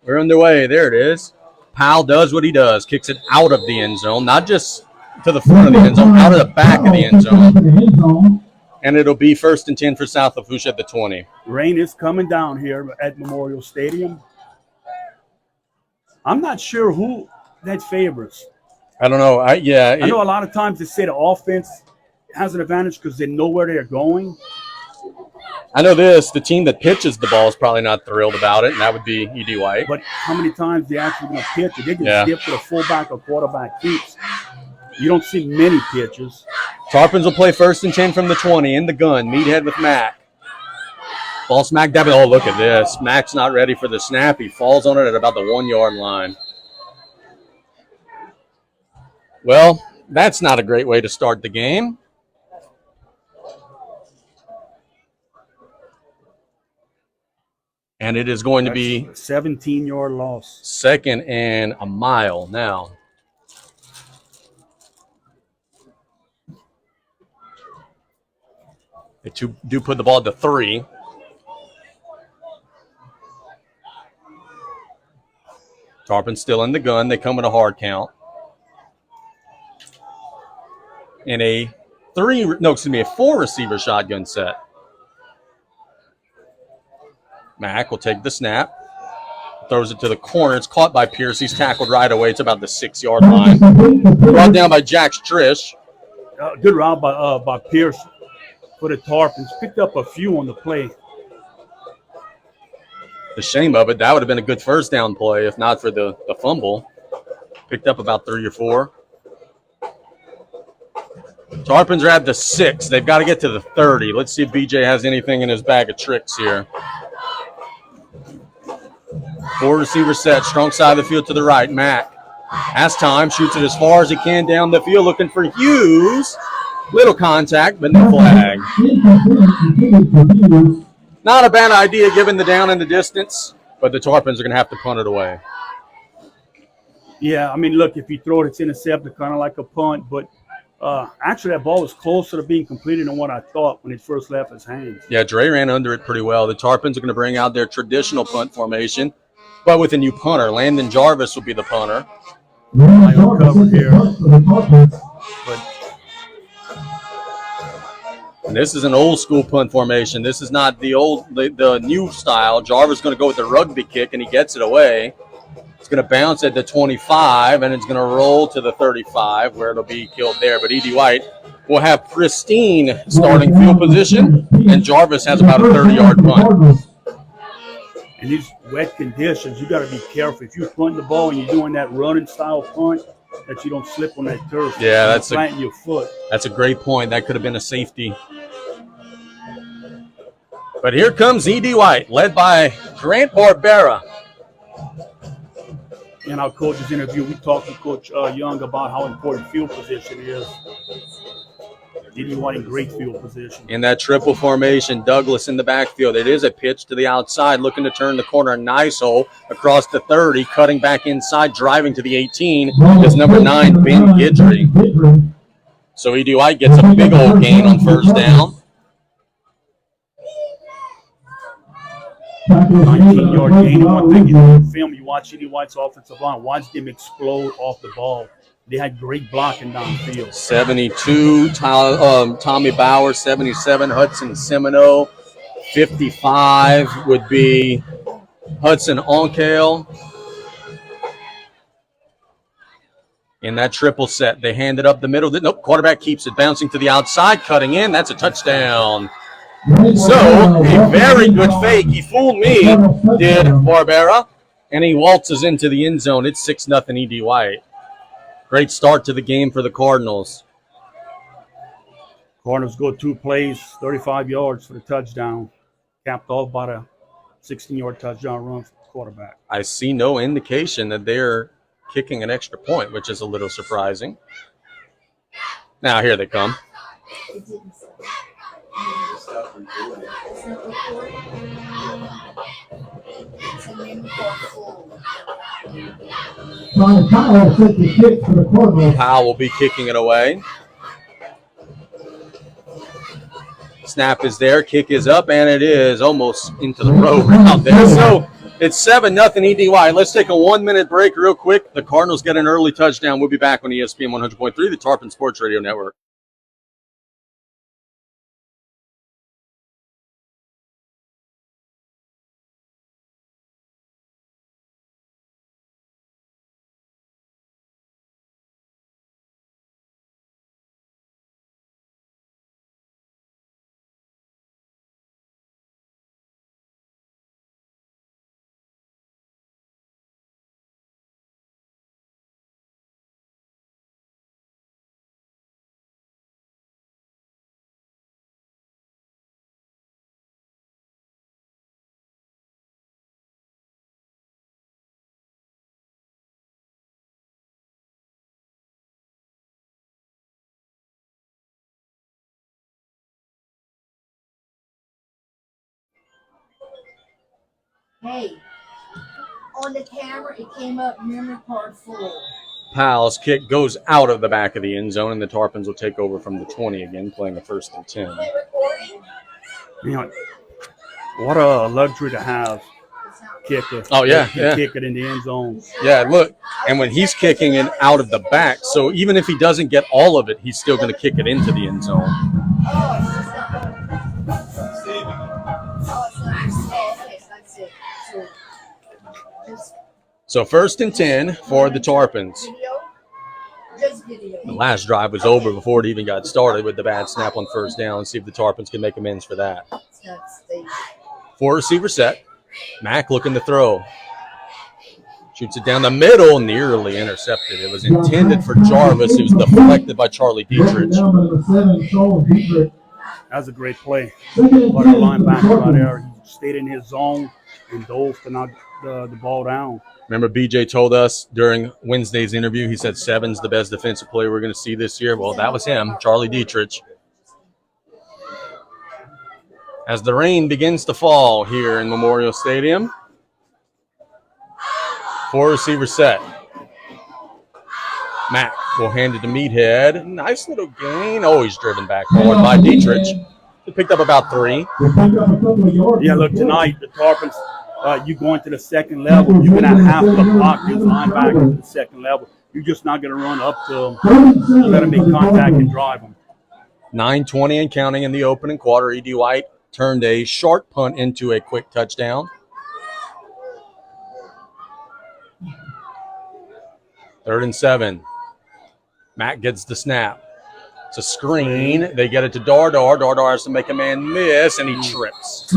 We're underway. There it is. Powell does what he does. Kicks it out of the end zone. Not just to the front of the end zone, out of the back of the end zone. And it'll be 1st and 10 for South Lafourche at the 20. Rain is coming down here at Memorial Stadium. I'm not sure who that favors. I don't know. I know a lot of times they say the offense has an advantage because they know where they're going. I know this. The team that pitches the ball is probably not thrilled about it, and that would be E.D. White. But how many times they actually going to pitch it? They can skip to the fullback or quarterback keeps. You don't see many pitches. Tarpons will play 1st and 10 from the 20 in the gun. Meathead with Mack. Ball smack dab. Oh, look at this. Mack's not ready for the snap. He falls on it at about the 1-yard line. Well, that's not a great way to start the game. And it is going to be 17-yard loss. 2nd and a mile now. They do put the ball to 3. Tarpon still in the gun. They come in a hard count. In a 4-receiver shotgun set. Mack will take the snap. Throws it to the corner. It's caught by Pierce. He's tackled right away. It's about the 6-yard line. Brought down by Jack Strish. Good route by Pierce for the Tarpons. Picked up a few on the play. The shame of it, that would have been a good first down play if not for the fumble. Picked up about 3 or 4. Tarpons are at the 6. They've got to get to the 30. Let's see if BJ has anything in his bag of tricks here. 4-receiver set, strong side of the field to the right. Mack has time, shoots it as far as he can down the field, looking for Hughes. Little contact, but no flag. Not a bad idea given the down and the distance, but the Tarpons are going to have to punt it away. Yeah, I mean, look, if you throw it, it's intercepted, kind of like a punt, but actually that ball was closer to being completed than what I thought when it first left his hands. Yeah, Dre ran under it pretty well. The Tarpons are going to bring out their traditional punt formation, but with a new punter. Landon Jarvis will be the punter. Covered here. And this is an old school punt formation. This is not the new style. Jarvis is going to go with the rugby kick, and he gets it away. It's going to bounce at the 25, and it's going to roll to the 35, where it'll be killed there. But E.D. White will have pristine starting field position, and Jarvis has about a 30-yard punt. In these wet conditions, you got to be careful. If you're punting the ball and you're doing that running style punt, that you don't slip on that turf. Yeah, that's flatten your foot. That's a great point. That could have been a safety. But here comes E.D. White, led by Grant Barbera. In our coach's interview, we talked to Coach Young about how important field position is. E.D. White in great field position. In that triple formation, Douglas in the backfield. It is a pitch to the outside, looking to turn the corner. Nice hole across the 30, cutting back inside, driving to the 18 is number 9, Ben Guidry. So E.D. White gets a big old gain on first down. 19-yard gain. One thing in the film, you watch E.D. White's offensive line, watch them explode off the ball. They had great blocking downfield. 72, Tommy Bauer. 77, Hudson Semino. 55 would be Hudson Onkale. In that triple set, they hand it up the middle. Nope, quarterback keeps it, bouncing to the outside, cutting in. That's a touchdown. So, a very good fake. He fooled me, did Barbera, and he waltzes into the end zone. It's 6-0 E.D. White. Great start to the game for the Cardinals. Cardinals go 2 plays, 35 yards for the touchdown, capped off by the 16-yard touchdown run for the quarterback. I see no indication that they're kicking an extra point, which is a little surprising. Now, here they come. Powell will be kicking it away. Snap is there, kick is up, and it is almost into the road out there. So It's 7-0 EDY. Let's take a 1-minute break real quick. The Cardinals get an early touchdown. We'll be back on ESPN 100.3, the Tarpon Sports Radio Network. Hey, on the camera, it came up memory card full. Powell's kick goes out of the back of the end zone, and the Tarpons will take over from the 20 again, playing a 1st and 10. You know, what a luxury to have. Kicker. Oh, yeah. Kick it in the end zone. Yeah, look, and when he's kicking it out of the back, so even if he doesn't get all of it, he's still going to kick it into the end zone. So 1st and 10 for the Tarpons. The last drive was over before it even got started with the bad snap on 1st down. Let's see if the Tarpons can make amends for that. 4-receiver set. Mack looking to throw. Shoots it down the middle, nearly intercepted. It was intended for Jarvis. It was deflected by Charlie Dietrich. That was a great play. But the linebacker right there, he stayed in his zone and dove to knock the ball down. Remember, BJ told us during Wednesday's interview, he said Seven's the best defensive player we're going to see this year. Well, that was him, Charlie Dietrich. As the rain begins to fall here in Memorial Stadium, 4-receiver set. Mack will hand it to Meathead. Nice little gain. Oh, he's driven back forward by Dietrich. He picked up about 3. Yeah, look, tonight, the Tarpons, you going to the second level, you're going to have to block these linebackers to the second level. You're just not going to run up to them. You got to make contact and drive them. 9:20 and counting in the opening quarter. E.D. White turned a short punt into a quick touchdown. 3rd and 7. Matt gets the snap. It's a screen. They get it to Dardar. Dardar has to make a man miss, and he trips.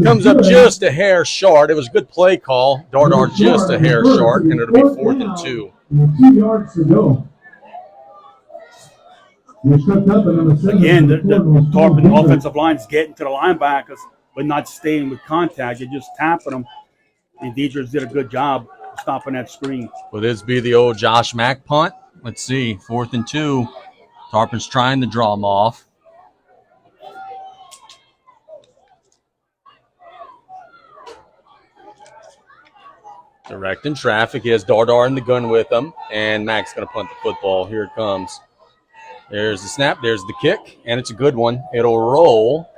Comes up just a hair short. It was a good play call. Dardar just a hair short, and it'll be 4th and 2. 2 yards to go. Again, the Tarpon offensive line is getting to the linebackers, but not staying with contact. You're just tapping them. And Dietrich did a good job stopping that screen. Will this be the old Josh Mack punt? Let's see. 4th and 2. Tarpon's trying to draw him off. Directing traffic. He has Dardar in the gun with him, and Mack's going to punt the football. Here it comes. There's the snap. There's the kick, and it's a good one. It'll roll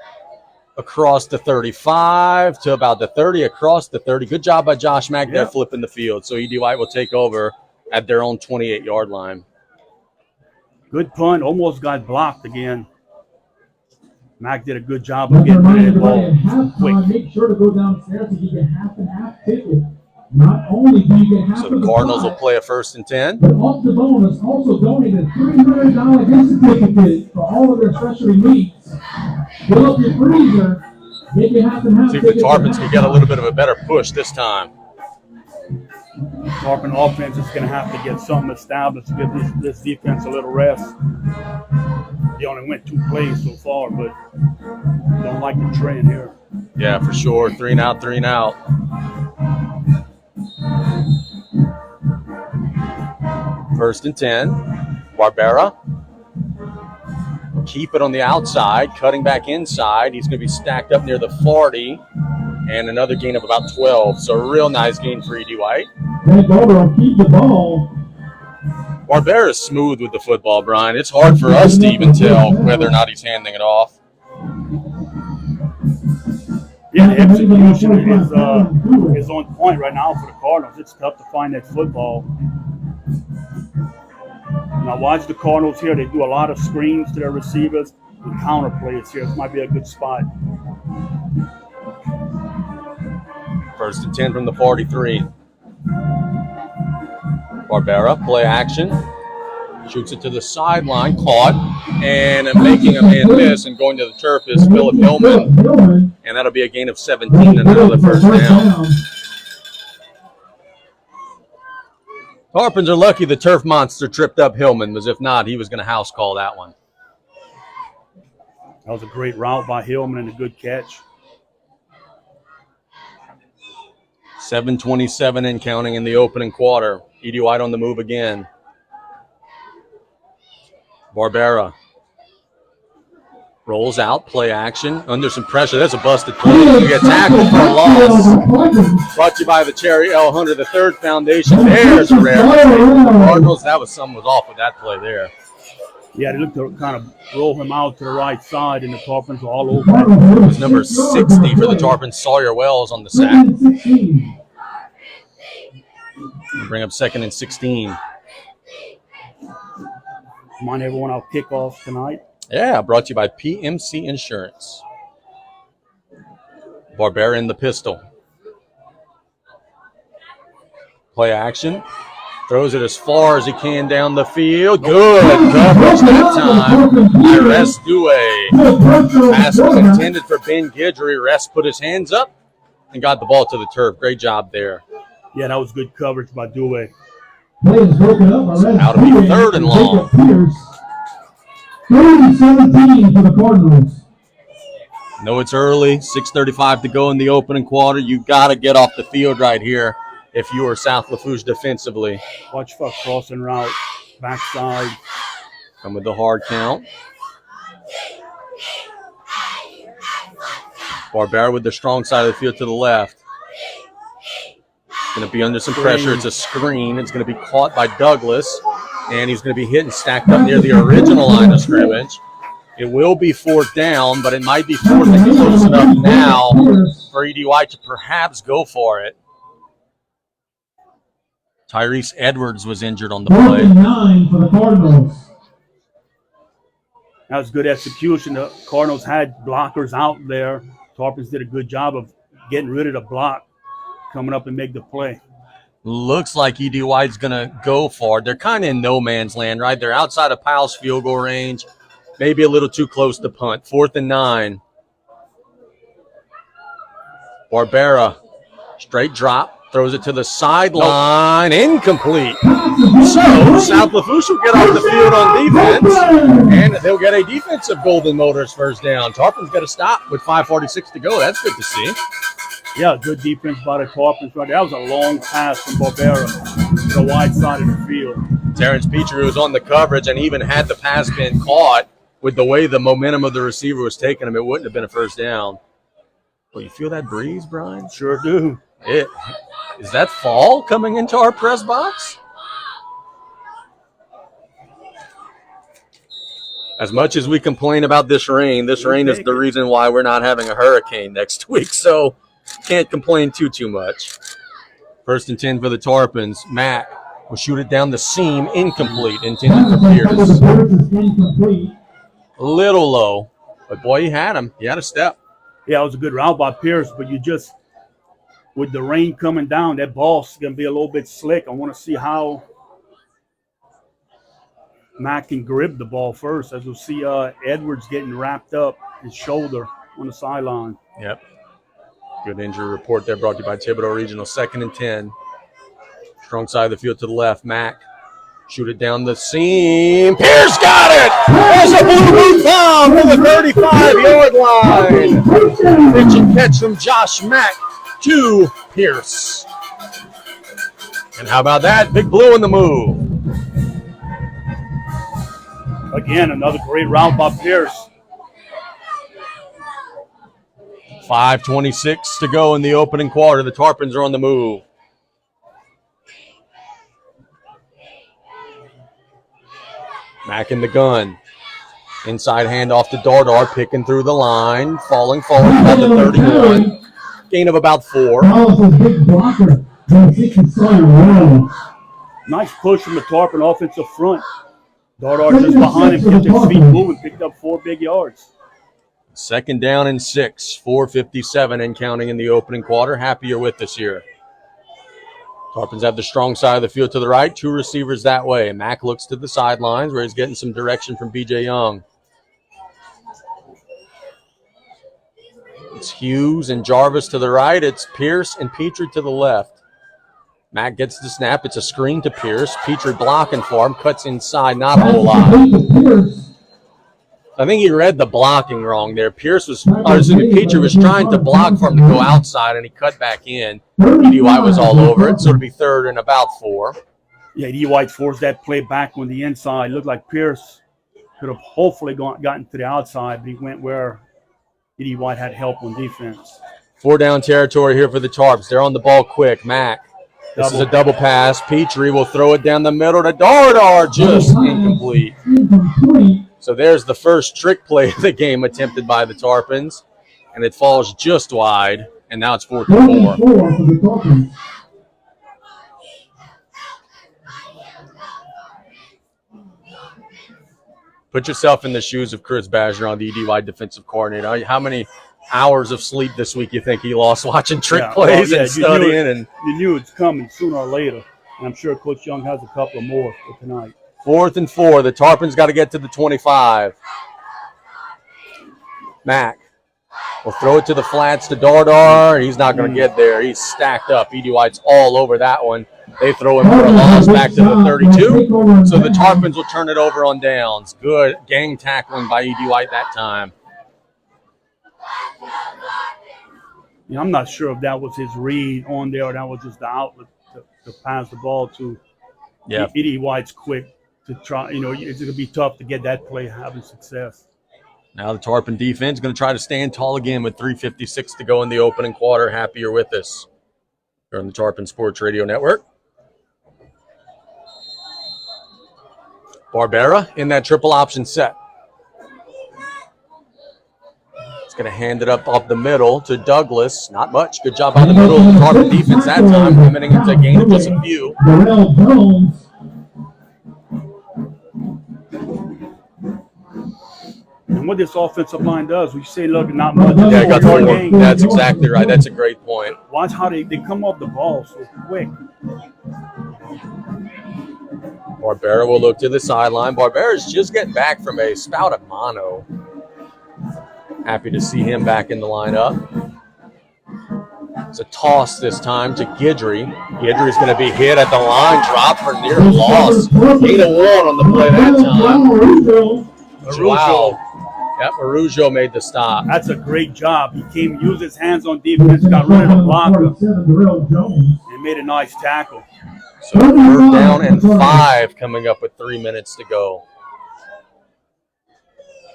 across the 35 to about the 30, across the 30. Good job by Josh Mack there flipping the field. So E.D. White will take over at their own 28-yard line. Good punt. Almost got blocked again. Mack did a good job of getting to that ball quick. Make sure to go downstairs and get half and half ticket. Not only do you get half So the Cardinals will play a 1st and 10. but off the bonus also donated $300 gift certificate for all of their specialty meats. Fill up your freezer. Get your half and half See if the Tarpons can get a little bit of a better push this time. Tarpon offense is going to have to get something established to give this defense a little rest. They only went 2 plays so far, but don't like the trend here. Yeah, for sure. 3 and out, 3 and out. First and 10. Barbera. Keep it on the outside, cutting back inside. He's going to be stacked up near the 40, and another gain of about 12. So a real nice gain for E.D. White. Keep the ball. Barbera's smooth with the football, Brian. It's hard for us to even tell whether or not he's handing it off. Yeah, the execution is on point right now for the Cardinals. It's tough to find that football. Now watch the Cardinals here. They do a lot of screens to their receivers and counter plays here. This might be a good spot. 1st and 10 from the 43. Barbera, play action. Shoots it to the sideline, caught, and making a man miss and going to the turf is Philip Hillman, and that'll be a gain of 17 and another first down. Tarpons are lucky the turf monster tripped up Hillman, because if not, he was going to house call that one. That was a great route by Hillman and a good catch. 7:27 and counting in the opening quarter. Edie White on the move again. Barbera rolls out, play action, under some pressure. That's a busted play. You get tackled for a loss. Brought to you by the Cherry L. Hunter III Foundation. There's a rare play for the Cardinals. That was something was off with that play there. Yeah, they looked to kind of roll him out to the right side, and the Tarpons were all over that. It was number 60 for the Tarpons, Sawyer Wells on the sack. Bring up 2nd and 16. Remind everyone our kickoffs tonight. Yeah, brought to you by PMC Insurance. Barbera in the pistol. Play action. Throws it as far as he can down the field. Good coverage that time by Rest Due. Pass was intended for Ben Guidry. Rest put his hands up and got the ball to the turf. Great job there. Yeah, that was good coverage by Due. Out to be 3rd and long. 30-17 for the Cardinals. No, it's early. 6:35 to go in the opening quarter. You got to get off the field right here if you are South Lafourche defensively. Watch for a crossing route, backside. Come with the hard count. Barbera with the strong side of the field to the left. Going to be under some pressure. It's a screen. It's going to be caught by Douglas, and he's going to be hit and stacked up near the original line of scrimmage. It will be 4th down, but it might be 4th and close enough now for Edie White to perhaps go for it. Tyrese Edwards was injured on the play. 9 for the Cardinals. That was good execution. The Cardinals had blockers out there. Tarpons did a good job of getting rid of the block, coming up and make the play. Looks like Edie White's going to go for it. They're kind of in no man's land, right? They're outside of Powell's field goal range. Maybe a little too close to punt. 4th and 9. Barbera, straight drop. Throws it to the sideline. Incomplete. So, South Lafourche will get off the field on defense, and they'll get a defensive Golden Motors first down. Tarpons got to stop with 5:46 to go. That's good to see. Yeah, good defense by the Tarpons. Right, that was a long pass from Barbera to the wide side of the field. Terrence Petrie was on the coverage, and even had the pass been caught with the way the momentum of the receiver was taking him, it wouldn't have been a first down. Well, you feel that breeze, Brian? Sure do. Is that fall coming into our press box? As much as we complain about this rain is the reason why we're not having a hurricane next week, so can't complain too much. 1st and 10 for the Tarpons. Mack will shoot it down the seam, incomplete, intended for Pierce. A little low, but boy, he had him. He had a step. Yeah, it was a good route by Pierce, but you just, with the rain coming down, that ball's going to be a little bit slick. I want to see how Mack can grip the ball first, as we'll see Edwards getting wrapped up his shoulder on the sideline. Yep. Good injury report there brought to you by Thibodeau Regional. 2nd and 10. Strong side of the field to the left. Mack. Shoot it down the seam. Pierce got it! There's a blue bomb to the 35-yard line. Pitch and catch from Josh Mack to Pierce. And how about that? Big Blue in the move. Again, another great route by Pierce. 5:26 to go in the opening quarter. The Tarpons are on the move. Mack in the gun. Inside handoff to Dardar, picking through the line, falling forward about the 31. Gain of about 4. Nice push from the Tarpon offensive front. Dardar just behind him, kept his feet moving, picked up 4 big yards. 2nd down and 6, 4:57 and counting in the opening quarter. Happy you're with us here. Tarpons have the strong side of the field to the right, 2 receivers that way. Mack looks to the sidelines where he's getting some direction from B.J. Young. It's Hughes and Jarvis to the right. It's Pierce and Petrie to the left. Mack gets the snap. It's a screen to Pierce. Petrie blocking for him. Cuts inside. Not a whole lot. I think he read the blocking wrong there. Petrie was trying to block for him to go outside, and he cut back in. E.D. White was all over it, so it'll be 3rd and about 4. Yeah, E.D. White forced that play back on the inside. Looked like Pierce could have hopefully gotten to the outside, but he went where E.D. White had help on defense. 4 down territory here for the Tarps. They're on the ball quick. Mack. This is a double pass. Petrie will throw it down the middle to Dardar. Just incomplete. So there's the first trick play of the game attempted by the Tarpons. And it falls just wide. And now it's 4th and 4. Put yourself in the shoes of Chris Bergeron, the E.D. White defensive coordinator. How many hours of sleep this week you think he lost watching trick plays and studying? You knew it's coming sooner or later. And I'm sure Coach Young has a couple more for tonight. 4th and 4. The Tarpons got to get to the 25. Mack will throw it to the flats to Dardar. He's not going to get there. He's stacked up. E.D. White's all over that one. They throw him for a loss back to the 32. So the Tarpons will turn it over on downs. Good gang tackling by E.D. White that time. Yeah, I'm not sure if that was his read on there or that was just the outlet to pass the ball to. Yeah. E.D. White's quick to try. It's going to be tough to get that play having success. Now the Tarpon defense is going to try to stand tall again with 3:56 to go in the opening quarter. Happy you're with us. You're on the Tarpon Sports Radio Network. Barbera in that triple option set. Going to hand it up the middle to Douglas. Not much. Good job by the middle of the Tarpon defense that time, limiting it to a gain of just a few. And what this offensive line does, we say, look, not much. Yeah, got 4. That's exactly right. That's a great point. Watch how they come off the ball so quick. Barbera will look to the sideline. Barbera's just getting back from a spout of mono. Happy to see him back in the lineup. It's a toss this time to Guidry. Guidry's going to be hit at the line, drop for near loss. 8-1 on the play that time. Wow. Yep, Marujo made the stop. That's a great job. He came, used his hands on defense, got rid of the blocker, and made a nice tackle. So 3rd down and 5 coming up with 3 minutes to go.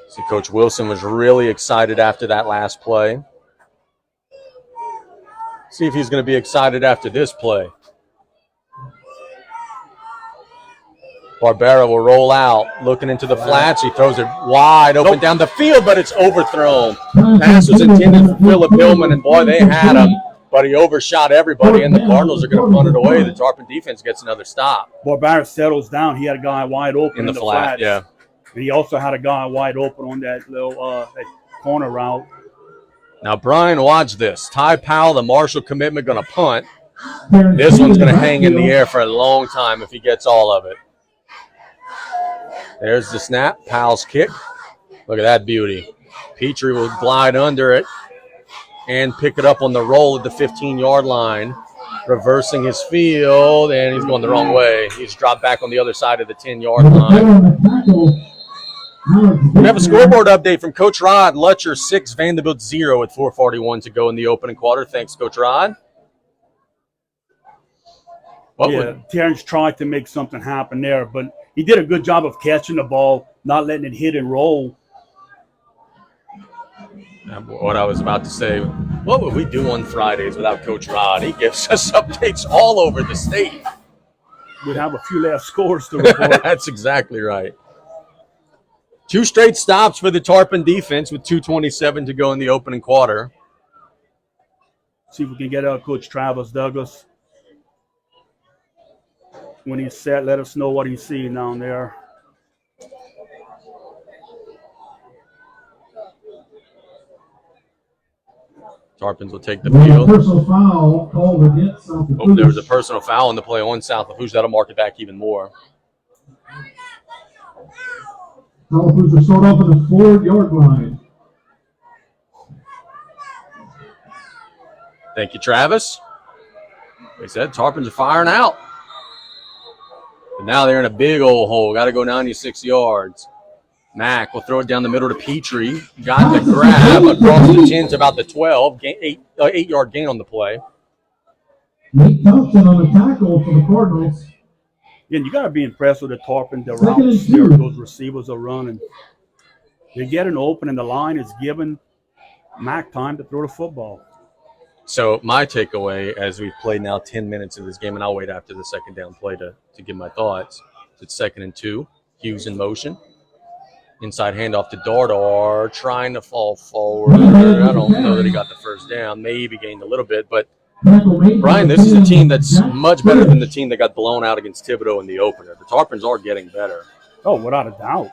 See, Coach Wilson was really excited after that last play. See if he's going to be excited after this play. Barbera will roll out, looking into the flats. He throws it wide open down the field, but it's overthrown. Pass was intended for Phillip Hillman, and boy, they had him. But he overshot everybody, and the Cardinals are going to punt it away. The Tarpon defense gets another stop. Barbera settles down. He had a guy wide open in the flat, yeah. And he also had a guy wide open on that little that corner route. Now, Brian, watch this. Ty Powell, the Marshall commitment, going to punt. This one's going to hang in the air for a long time if he gets all of it. There's the snap. Powell's kick. Look at that beauty. Petrie will glide under it and pick it up on the roll at the 15-yard line, reversing his field, and he's going the wrong way. He's dropped back on the other side of the 10-yard line. We have a scoreboard update from Coach Rod. Lutcher 6, Vanderbilt 0 with 4:41 to go in the opening quarter. Thanks, Coach Rod. Terrence tried to make something happen there, but he did a good job of catching the ball, not letting it hit and roll. What I was about to say, what would we do on Fridays without Coach Rod? He gives us updates all over the state. We'd have a few less scores to report. That's exactly right. 2 straight stops for the Tarpon defense with 2:27 to go in the opening quarter. See if we can get Coach Travis Douglas. When he's set, let us know what he's seeing down there. Tarpons will take the field. Personal foul called against South Lafourche. Oh, there was a personal foul in the play on South Lafourche. That'll mark it back even more. South Lafourche will start off at the 4-yard line. Thank you, Travis. They said Tarpons are firing out. But now they're in a big old hole. Got to go 96 yards. Mack will throw it down the middle to Petrie. Got the grab across the 10 to about the 12. 8-yard gain on the play. Nate Thompson on the tackle for the Cardinals. And you got to be impressed with the Tarpon, the routes those receivers are running. They get an open, and the line is giving Mack time to throw the football. So my takeaway, as we've played now 10 minutes of this game, and I'll wait after the second down play to give my thoughts. It's 2nd and 2. Hughes in motion. Inside handoff to Dardar, trying to fall forward. I don't know that he got the first down. Maybe gained a little bit. But, Brian, this is a team that's much better than the team that got blown out against Thibodeau in the opener. The Tarpons are getting better. Oh, without a doubt.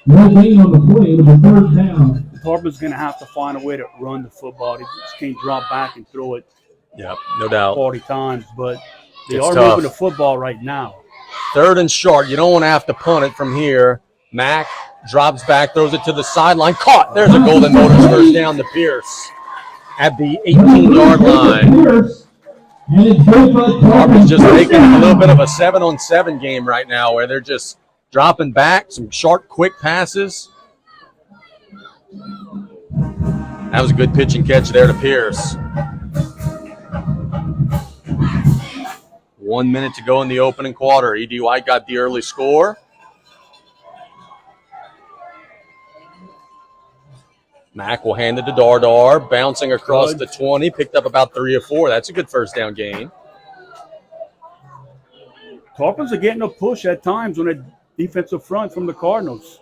No gain on the play with the 3rd down. The Tarpon's going to have to find a way to run the football. They just can't drop back and throw it Yep, no doubt. 40 times. But they It's are tough. moving the football right now. 3rd and short. You don't want to have to punt it from here. Mack drops back, throws it to the sideline. Caught. There's a Golden Motors first down to Pierce at the 18-yard line. Tarpon's just making a little bit of a 7-on-7 game right now where they're just dropping back, some sharp, quick passes. That was a good pitch and catch there to Pierce. 1 minute to go in the opening quarter. E.D. White got the early score. Mack will hand it to Dardar, bouncing across the 20, picked up about 3 or 4. That's a good first down gain. Tarpons are getting a push at times on a defensive front from the Cardinals.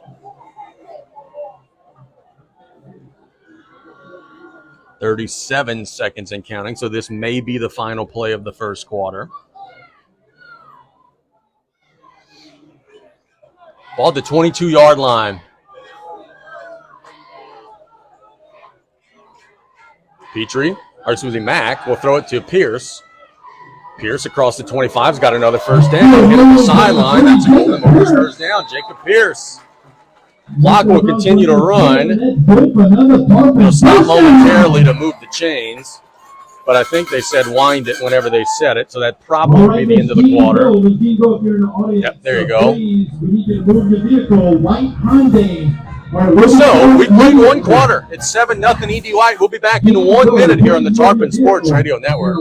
37 seconds and counting, so this may be the final play of the first quarter. Ball at the 22-yard line. Mack will throw it to Pierce. Pierce across the 25's got another first down. Hit on the sideline. That's a Golden Motors first down. Jacob Pierce. Clock will continue to run. They'll stop momentarily to move the chains. But I think they said wind it whenever they said it, so that probably be the end of the quarter. Yep, there you go. So we played 1 quarter. It's 7-0 E.D. White. We'll be back in 1 minute here on the Tarpon Sports Radio Network.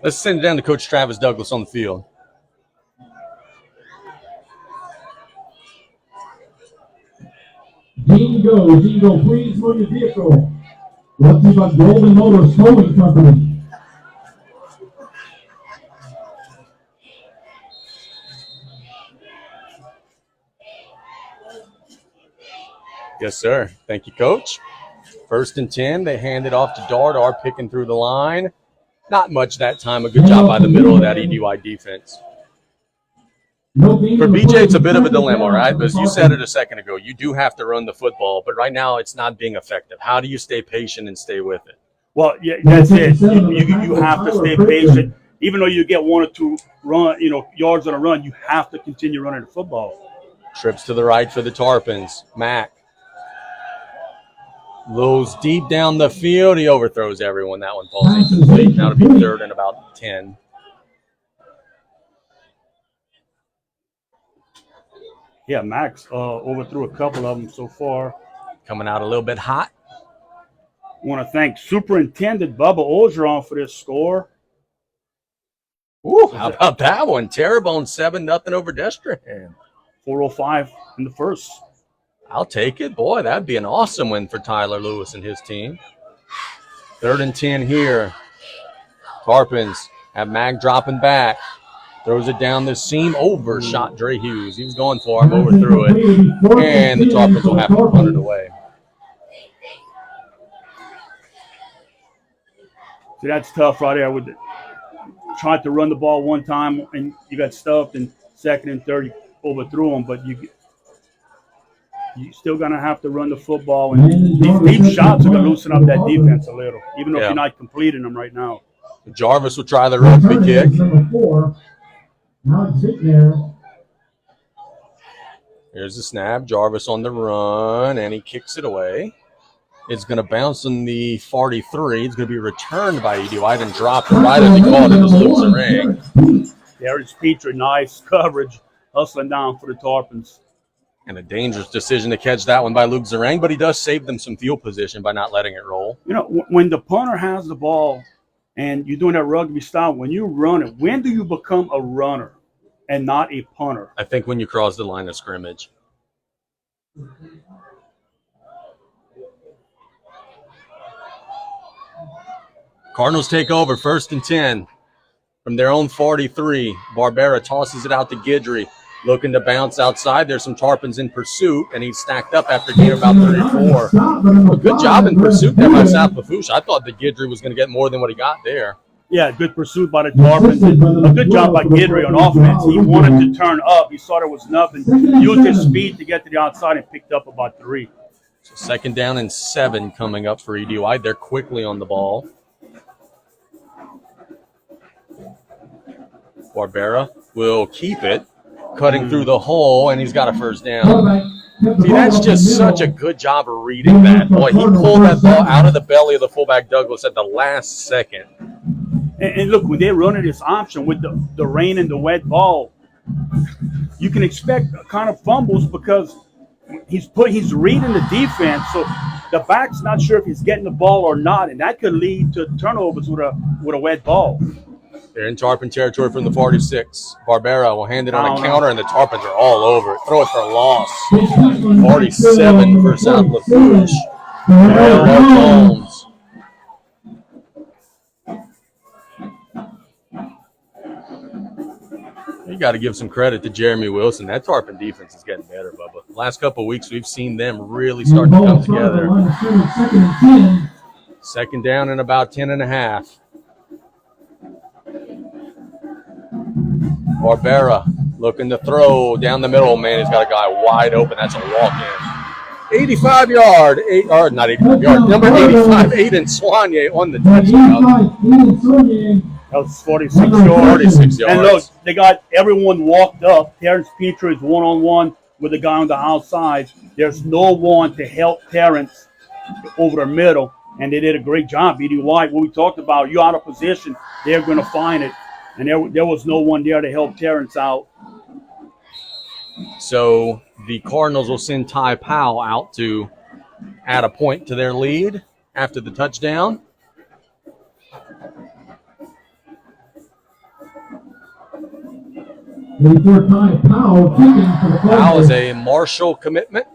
Let's send it down to Coach Travis Douglas on the field. Jingo, please move your vehicle. Brought to you by Golden Motors Towing Company. Yes, sir. Thank you, Coach. 1st and 10. They hand it off to Dardar, picking through the line. Not much that time. A good job by the middle of that EDY defense. For BJ, it's a bit of a dilemma, right? Because you said it a second ago. You do have to run the football, but right now it's not being effective. How do you stay patient and stay with it? Well, yeah, that's it. You have to stay patient. Even though you get 1 or 2 yards on a run, you have to continue running the football. Trips to the right for the Tarpons. Mack. Lows deep down the field. He overthrows everyone. That one falls incomplete. Now it'll be 3rd and about 10. Yeah, Max overthrew a couple of them so far. Coming out a little bit hot. I want to thank Superintendent Bubba Ogeron for this score. Ooh, how about that one? Terrebonne 7-0 over Destrehan. 4:05 in the first. I'll take it. Boy, that'd be an awesome win for Tyler Lewis and his team. 3rd and 10 here. Tarpons have Mag dropping back. Throws it down the seam. Overshot Dre Hughes. He was going for him, overthrew it. And the Tarpons will have to run it away. See, that's tough right there. With tried to run the ball one time and you got stuffed, and 2nd and 3rd you overthrew them, but you still gonna have to run the football, and these deep shots are gonna loosen up that defense a little, even if you're not completing them right now. Jarvis will try the rugby kick. Here's the snap. Jarvis on the run, and he kicks it away. It's going to bounce on the 43. It's going to be returned by EDY and dropped right as he called it. It was Luke Zarang. There's Petrie, nice coverage, hustling down for the Tarpons. And a dangerous decision to catch that one by Luke Zarang, but he does save them some field position by not letting it roll. You know, when the punter has the ball and you're doing that rugby style, when you run it, when do you become a runner and not a punter? I think when you cross the line of scrimmage. Cardinals take over 1st and 10 from their own 43. Barbera tosses it out to Guidry, looking to bounce outside. There's some Tarpons in pursuit, and he's stacked up after getting about 34. A good job in pursuit there by South Lafourche. I thought that Guidry was going to get more than what he got there. Yeah, good pursuit by the Tarpons. A good job by Guidry on offense. He wanted to turn up. He saw there was nothing. Used his speed to get to the outside and picked up about 3. So 2nd down and 7 coming up for EDY. They're quickly on the ball. Barbera will keep it, cutting through the hole, and he's got a 1st down. See, that's just such a good job of reading that. Boy, he pulled that ball out of the belly of the fullback Douglas at the last second. And look, when they're running this option with the rain and the wet ball, you can expect kind of fumbles because he's reading the defense, so the back's not sure if he's getting the ball or not, and that could lead to turnovers with a wet ball. They're in Tarpon territory from the 46. Barbera will hand it on a counter, and the Tarpons are all over it. Throw it for a loss. 47 for South Lafourche. Holmes. You got to give some credit to Jeremy Wilson. That Tarpon defense is getting better, Bubba. The last couple of weeks, we've seen them really start to come together. 2nd down and about 10 and a half. Barbera looking to throw down the middle. Man, he's got a guy wide open. That's a walk-in. 85-yard, not 85-yard, number 85, Aiden Soignier on the touchdown. That was 46 yards. 46 yards. And look, they got everyone walked up. Terrence Petrie is one-on-one with the guy on the outside. There's no one to help Terrence over the middle, and they did a great job. EDY, what we talked about, you're out of position, they're going to find it. And there was no one there to help Terrence out. So the Cardinals will send Ty Powell out to add a point to their lead after the touchdown. Powell is a Marshall commitment.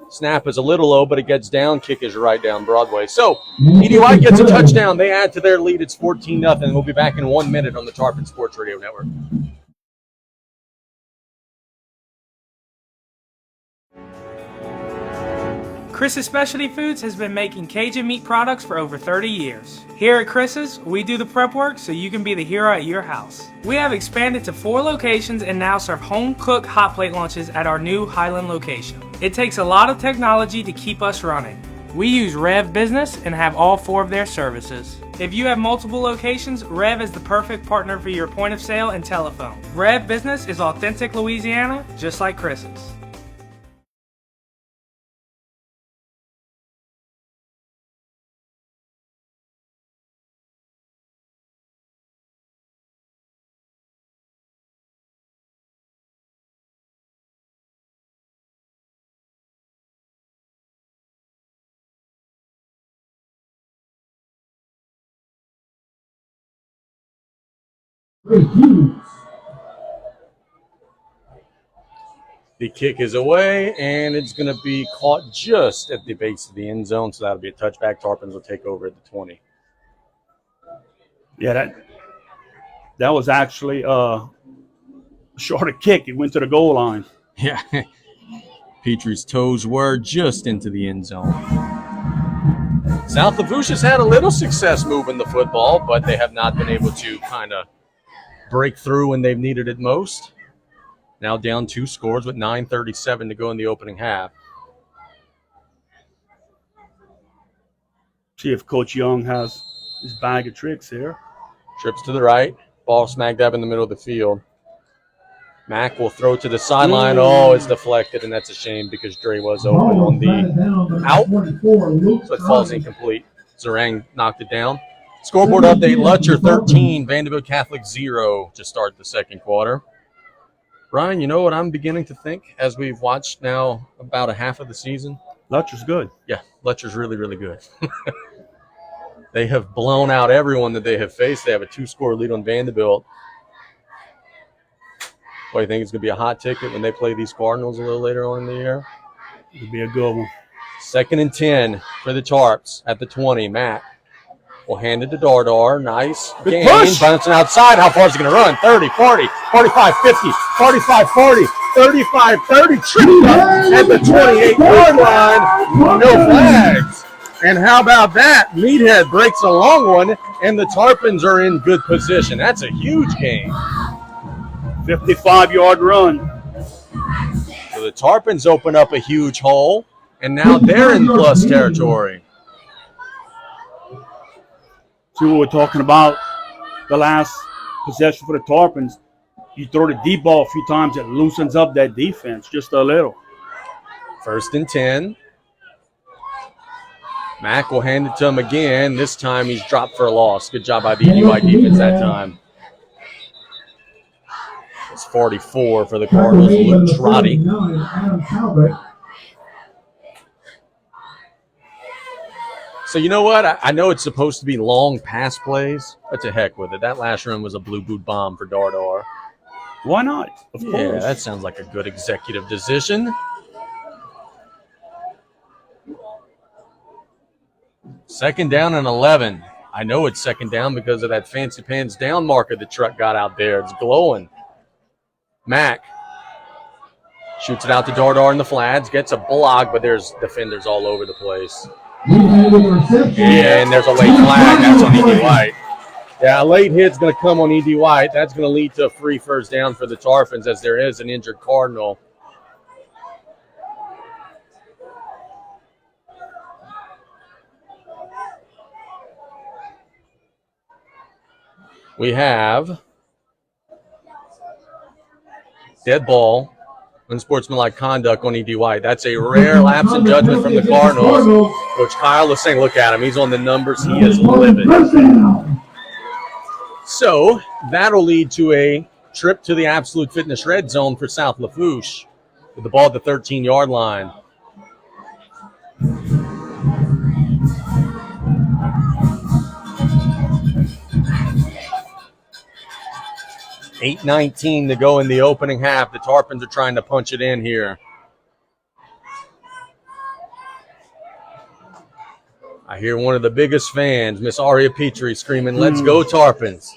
Snap is a little low, but it gets down. Kick is right down Broadway. So EDY gets a touchdown. They add to their lead. It's 14-0. We'll be back in 1 minute on the Tarpon Sports Radio Network. Chris's Specialty Foods has been making Cajun meat products for over 30 years. Here at Chris's, we do the prep work so you can be the hero at your house. We have expanded to 4 locations and now serve home-cooked hot plate lunches at our new Highland location. It takes a lot of technology to keep us running. We use Rev Business and have all 4 of their services. If you have multiple locations, Rev is the perfect partner for your point of sale and telephone. Rev Business is authentic Louisiana, just like Chris's. Great Hughes. The kick is away, and it's going to be caught just at the base of the end zone, so that'll be a touchback. Tarpons will take over at the 20. Yeah, that was actually a shorter kick. It went to the goal line. Yeah. Petrie's toes were just into the end zone. South Lafourche has had a little success moving the football, but they have not been able to kind of break through when they've needed it most. Now down 2 scores with 9:37 to go in the opening half. See if Coach Young has his bag of tricks here. Trips to the right. Ball smack dab in the middle of the field. Mack will throw to the sideline. Oh, it's deflected, and that's a shame because Dre was open on the out. So it falls incomplete. Zarang knocked it down. Scoreboard update, Lutcher 13, Vanderbilt Catholic 0 to start the second quarter. Brian, you know what I'm beginning to think as we've watched now about a half of the season? Lutcher's good. Yeah, Lutcher's really, really good. They have blown out everyone that they have faced. They have a 2-score lead on Vanderbilt. Well, I think it's going to be a hot ticket when they play these Cardinals a little later on in the year. It'll be a good one. 2nd and 10 for the Tarps at the 20. Matt will hand it to Dardar. Nice gain. Bouncing outside. How far is he going to run? 30, 40, 45, 50, 45, 40, 35, 30. Tripped up at the 28-yard line. No flags. And how about that? Meathead breaks a long one, and the Tarpons are in good position. That's a huge gain. 55-yard run. So the Tarpons open up a huge hole, and now they're in plus territory. See what we're talking about, the last possession for the Tarpons. You throw the deep ball a few times, it loosens up that defense just a little. 1st and 10. Mack will hand it to him again. This time he's dropped for a loss. Good job by the UI defense that time. It's 44 for the Cardinals. Luke Trotty. So you know what? I know it's supposed to be long pass plays, but to heck with it. That last run was a blue boot bomb for Dardar. Why not? Of course. Yeah, that sounds like a good executive decision. 2nd down and 11. I know it's 2nd down because of that fancy pants down marker the truck got out there. It's glowing. Mack shoots it out to Dardar in the flats, gets a block, but there's defenders all over the place. Yeah, and there's a late flag. That's on E.D. White. Yeah, a late hit's going to come on E.D. White. That's going to lead to a free 1st down for the Tarpons as there is an injured Cardinal. We have dead ball, unsportsmanlike conduct on E.D. White. That's a rare lapse in judgment from the Cardinals. Coach Kyle is saying, look at him. He's on the numbers. He is livid. So that'll lead to a trip to the Absolute Fitness red zone for South Lafourche with the ball at the 13-yard line. $8:19 to go in the opening half. The Tarpons are trying to punch it in here. I hear one of the biggest fans, Miss Aria Petrie, screaming, let's go Tarpons.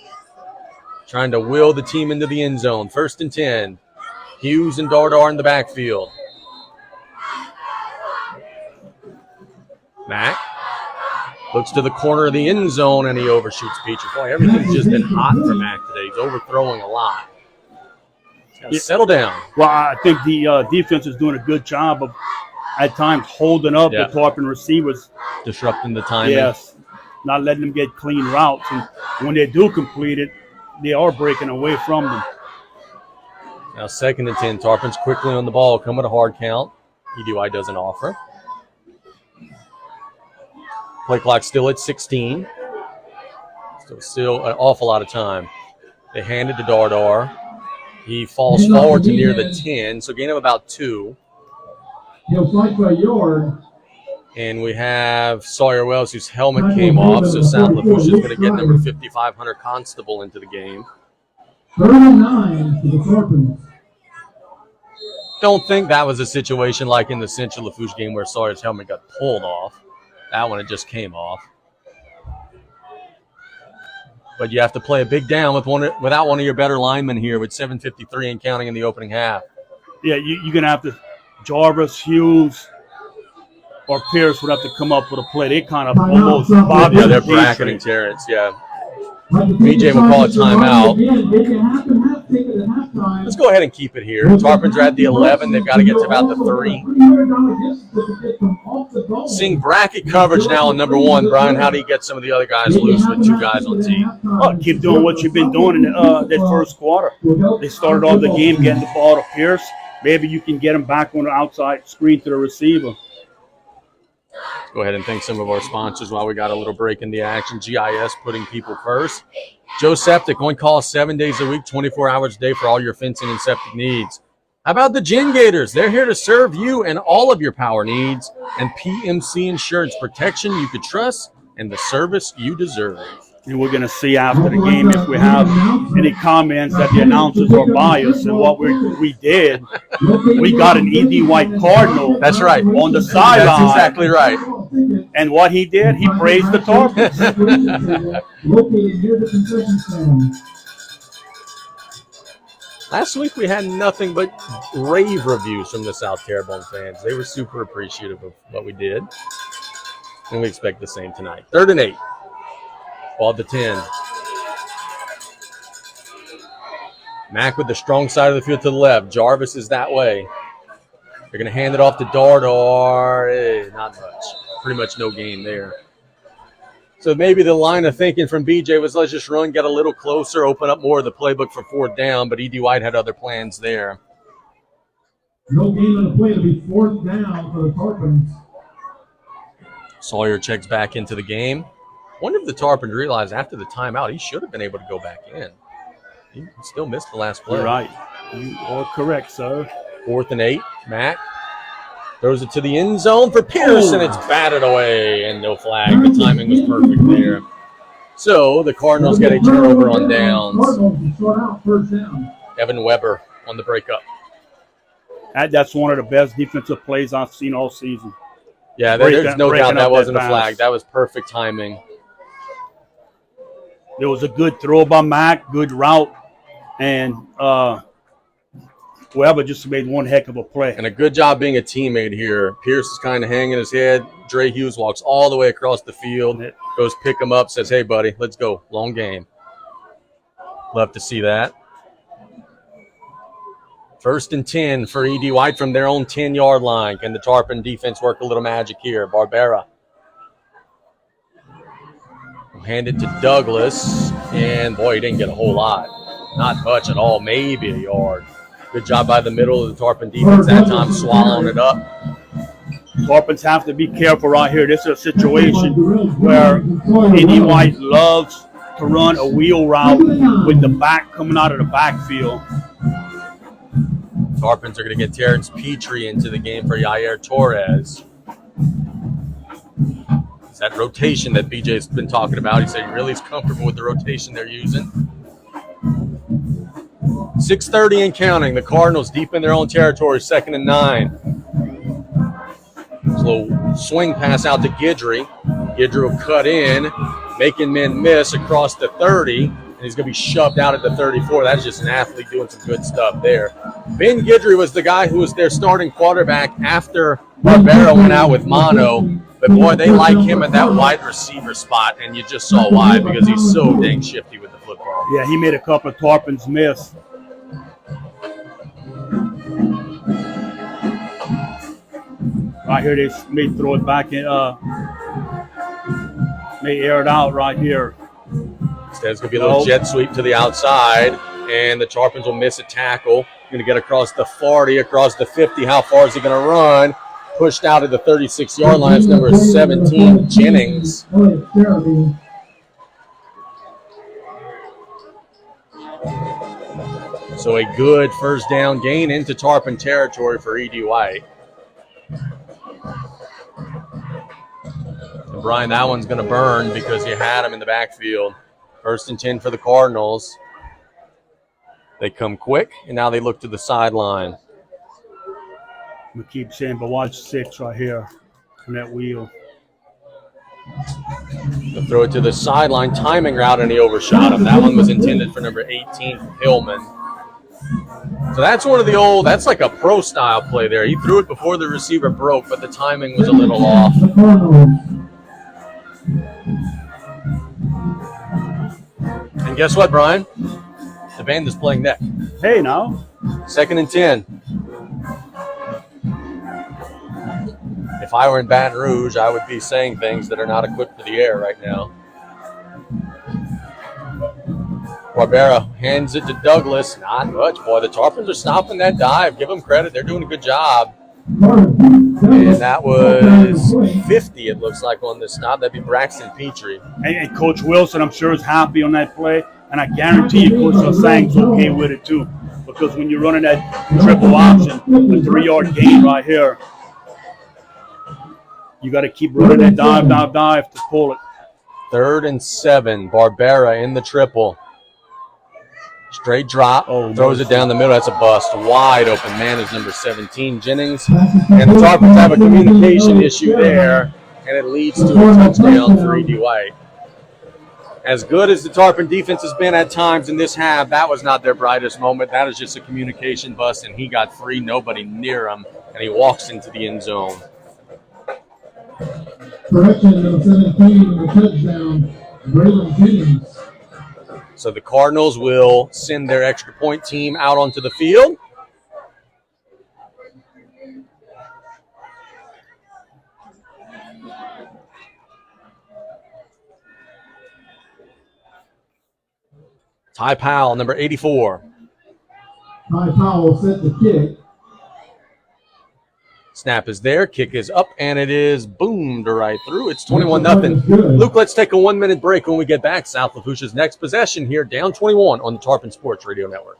Trying to will the team into the end zone. 1st and 10. Hughes and Dardar in the backfield. Mack looks to the corner of the end zone, and he overshoots Petrie. Boy, everything's just been hot for Mack today. He's overthrowing a lot. He's got to settle down. Well, I think the defense is doing a good job of, at times, holding up the Tarpon receivers. Disrupting the timing. Yes, not letting them get clean routes. And when they do complete it, they are breaking away from them. Now 2nd and 10. Tarpon's quickly on the ball. Coming a hard count. EDY doesn't offer. Play clock still at 16. Still an awful lot of time. They hand it to Dardar. He falls forward to near the 10, so gain of about 2. He'll fight for a yard. And we have Sawyer Wells, whose helmet came off, so South Lafourche is going to get number 55, Hunter Constable, into the game. 39 to the Tarpons. Don't think that was a situation like in the Central Lafourche game where Sawyer's helmet got pulled off. That one, it just came off. But you have to play a big down without one of your better linemen here with 7:53 and counting in the opening half. Yeah, you're going to have to – Jarvis, Hughes, or Pierce would have to come up with a play. They kind of almost bob. Yeah, they're bracketing Terrence, yeah. BJ will call a timeout. Let's go ahead and keep it here. Tarpons are at the 11. They've got to get to about the 3. Seeing bracket coverage now on number 1. Brian, how do you get some of the other guys loose with 2 guys on team? Oh, keep doing what you've been doing in that first quarter. They started off the game getting the ball to Pierce. Maybe you can get them back on the outside screen to the receiver. Let's go ahead and thank some of our sponsors while we got a little break in the action. GIS, putting people first. Joe Septic, only call 7 days a week, 24 hours a day for all your fencing and septic needs. How about the Gen Gators? They're here to serve you and all of your power needs. And PMC Insurance, protection you could trust and the service you deserve. And we're going to see after the game if we have any comments that the announcers are biased. And what we did, we got an E.D. White Cardinal. That's right. On the sideline. That's exactly right. And what he did, he praised the Tarpons. Last week we had nothing but rave reviews from the South Terrebonne fans. They were super appreciative of what we did. And we expect the same tonight. 3rd and 8. Ball to 10. Mack with the strong side of the field to the left. Jarvis is that way. They're going to hand it off to Dardar. Not much. Pretty much no gain there. So maybe the line of thinking from BJ was let's just run, get a little closer, open up more of the playbook for 4th down, but E.D. White had other plans there. No gain on the play to be 4th down for the Tarpons. Sawyer checks back into the game. Wonder if the Tarpons realized after the timeout he should have been able to go back in. He still missed the last play. You're right. You are correct, sir. 4th and 8. Mack throws it to the end zone for Pierce, and it's batted away, and no flag. The timing was perfect there. So the Cardinals get a turnover on downs. Evan Weber on the breakup. That's one of the best defensive plays I've seen all season. Yeah, there's no doubt that wasn't a flag. That was perfect timing. There was a good throw by Mack, good route, and Weber just made one heck of a play. And a good job being a teammate here. Pierce is kind of hanging his head. Dre Hughes walks all the way across the field, goes pick him up, says, hey, buddy, let's go. Long game. Love to see that. 1st and 10 for E.D. White from their own 10-yard line. Can the Tarpon defense work a little magic here? Barbera. Hand it to Douglas, and boy, he didn't get a whole lot. Not much at all, maybe a yard. Good job by the middle of the Tarpon defense that time, swallowing it up. Tarpons have to be careful right here. This is a situation where E.D. White loves to run a wheel route with the back coming out of the backfield. Tarpons are going to get Terrence Petrie into the game for Yair Torres. It's that rotation that BJ's been talking about. He said he really is comfortable with the rotation they're using. 6:30 and counting. The Cardinals deep in their own territory, 2nd and 9. There's a little swing pass out to Guidry. Guidry will cut in, making men miss across the 30, and he's going to be shoved out at the 34. That's just an athlete doing some good stuff there. Ben Guidry was the guy who was their starting quarterback after Barbera went out with mono. But, boy, they like him at that wide receiver spot, and you just saw why, because he's so dang shifty with the football. Yeah, he made a couple of Tarpons miss. Right here, they may throw it back in, may air it out right here. Instead, it's going to be a little jet sweep to the outside, and the Tarpons will miss a tackle. Going to get across the 40, across the 50. How far is he going to run? Pushed out at the 36-yard line. It's number 17, Jennings. So a good first down gain into Tarpon territory for E.D. White. And Brian, that one's going to burn because you had him in the backfield. 1st and 10 for the Cardinals. They come quick, and now they look to the sideline. We keep saying, but watch 6 right here on that wheel. They'll throw it to the sideline, timing route, and he overshot him. That one was intended for number 18, Hillman. So that's one of the old, that's like a pro-style play there. He threw it before the receiver broke, but the timing was a little off. And guess what, Brian? The band is playing next. Hey, now. 2nd and 10. If I were in Baton Rouge, I would be saying things that are not equipped for the air right now. Barbera hands it to Douglas. Not much, boy. The Tarpons are stopping that dive. Give them credit. They're doing a good job. And that was 50, it looks like, on this stop. That'd be Braxton Petrie. And Coach Wilson, I'm sure, is happy on that play. And I guarantee you Coach Osang's okay with it, too. Because when you're running that triple option, a 3-yard gain right here, you got to keep running that dive to pull it. 3rd and 7. Barbera in the triple. Straight drop. Throws it down the middle. That's a bust. Wide open man is number 17, Jennings. And the Tarpons have a communication issue there, and it leads to a touchdown for E.D. White. As good as the Tarpon defense has been at times in this half, that was not their brightest moment. That is just a communication bust, and he got free, nobody near him, and he walks into the end zone. Correction, number 17, the touchdown, Braylon Jennings. So the Cardinals will send their extra point team out onto the field. Ty Powell, number 84. Ty Powell set the kick. Snap is there, kick is up, and it is boomed right through. It's 21-0. Luke, let's take a 1-minute break. When we get back, South Lafourche's next possession here, down 21 on the Tarpon Sports Radio Network.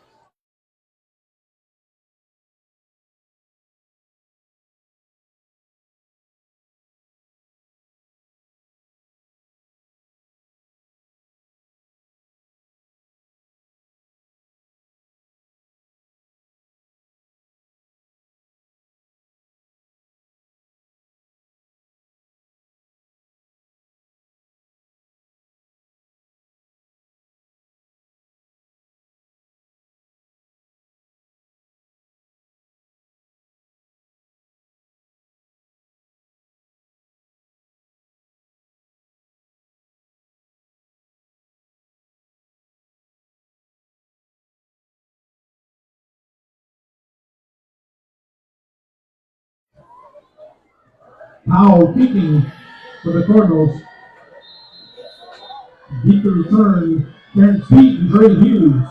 Powell kicking for the Cardinals. Deep to return, Terrence Pete and Dre Hughes.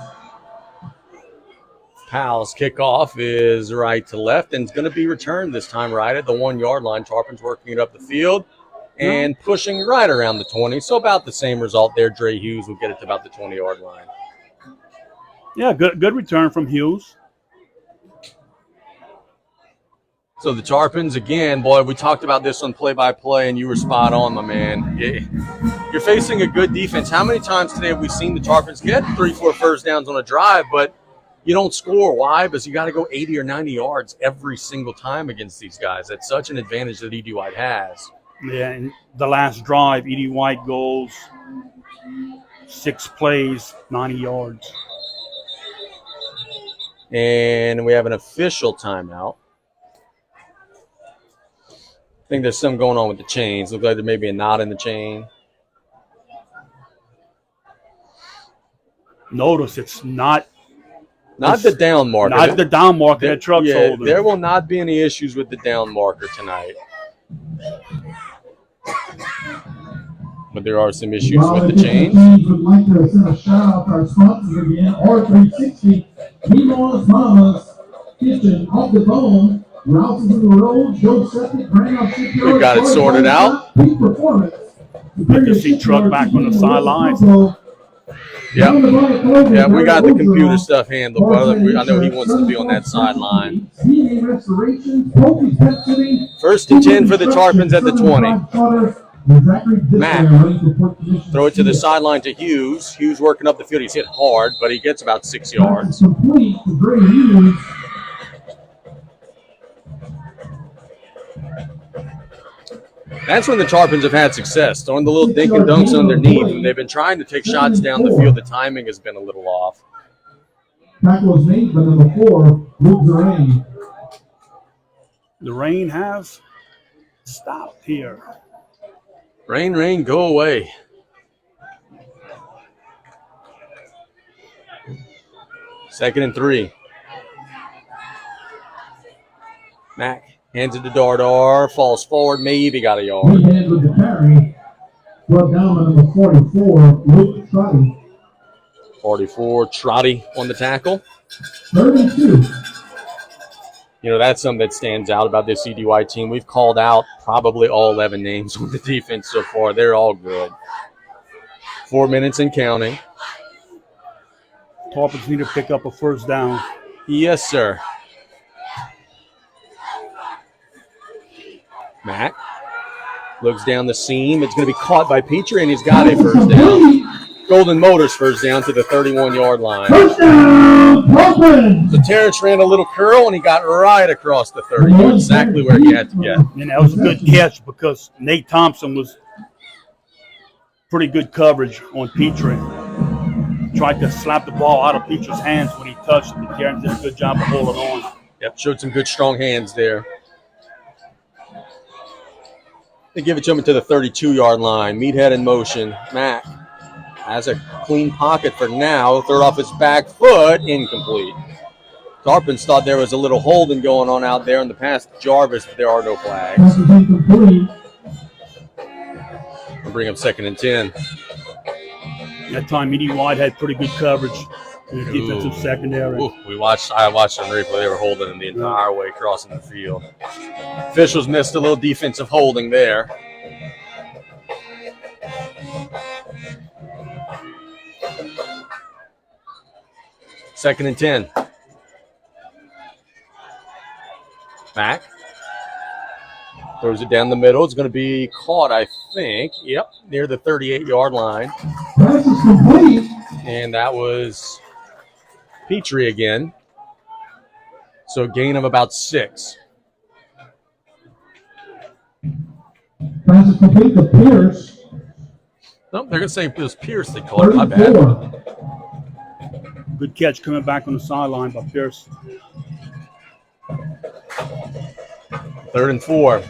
Powell's kickoff is right to left, and it's going to be returned this time right at the 1-yard line. Tarpon's working it up the field and pushing right around the 20. So about the same result there. Dre Hughes will get it to about the 20-yard line. Yeah, good return from Hughes. So the Tarpons, again, boy, we talked about this on play-by-play, and you were spot on, my man. You're facing a good defense. How many times today have we seen the Tarpons get 3-4 first downs on a drive, but you don't score? Why? Because you got to go 80 or 90 yards every single time against these guys. That's such an advantage that E.D. White has. Yeah, and the last drive, E.D. White goes 6 plays, 90 yards. And we have an official timeout. I think there's something going on with the chains. Looks like there may be a knot in the chain. Notice it's not the down marker. Not the down marker that truck's holding. There will not be any issues with the down marker tonight. But there are some issues with the chains. Would like to send a shout out to our sponsors again. R360, Meemaw's Mama's Kitchen, Off the Bone, Rouse's in the Road, Joe Septic, Brandon Shipyard. We got it sorted out. Peak Performance. Good to see Truck back on the sidelines. Yeah, we got the computer stuff handled, brother. I know he wants to be on that sideline. First and 10 for the Tarpons at the 20. Matt, throw it to the sideline to Hughes. Hughes working up the field. He's hit hard, but he gets about 6 yards. That's when the Tarpons have had success, throwing the little dink and dunks underneath. When they've been trying to take shots down the field, the timing has been a little off. Tackle was made by number 4, Luke Zerain. The rain has stopped here. Rain, go away. Second and 3. Mack hands it to Dardar, falls forward, maybe got a yard. He hands with the carry. Brought down by number 44, Luke Trotty. 44, Trotty on the tackle. 32. You know, that's something that stands out about this CDY team. We've called out probably all 11 names on the defense so far. They're all good. 4 minutes and counting. Tarpons need to pick up a first down. Yes, sir. Matt looks down the seam. It's going to be caught by Petrie, and he's got a first down. Golden Motors first down to the 31-yard line. So Terrence ran a little curl, and he got right across the 30. Knew exactly where he had to get. And that was a good catch because Nate Thompson was pretty good coverage on Petrie. Tried to slap the ball out of Petrie's hands when he touched it, but Terrence did a good job of holding on. Yep, showed some good, strong hands there. They give it to him to the 32-yard line. Meathead in motion. Mack has a clean pocket for now. Third off his back foot. Incomplete. Tarpons thought there was a little holding going on out there in the pass to Jarvis, but there are no flags. We'll bring up second and 10. That time, Edie White had pretty good coverage in the defensive secondary. Ooh, I watched on replay. They were holding him the entire way crossing the field. Officials missed a little defensive holding there. Second and 10. Mack throws it down the middle. It's going to be caught, I think. Yep, near the 38-yard line. Pass is complete. And that was Petrie again. So a gain of about 6. Pass is complete to Pierce. Nope, they're going to say it was Pierce they called it. My bad. 34. Good catch coming back on the sideline by Pierce. Third and 4.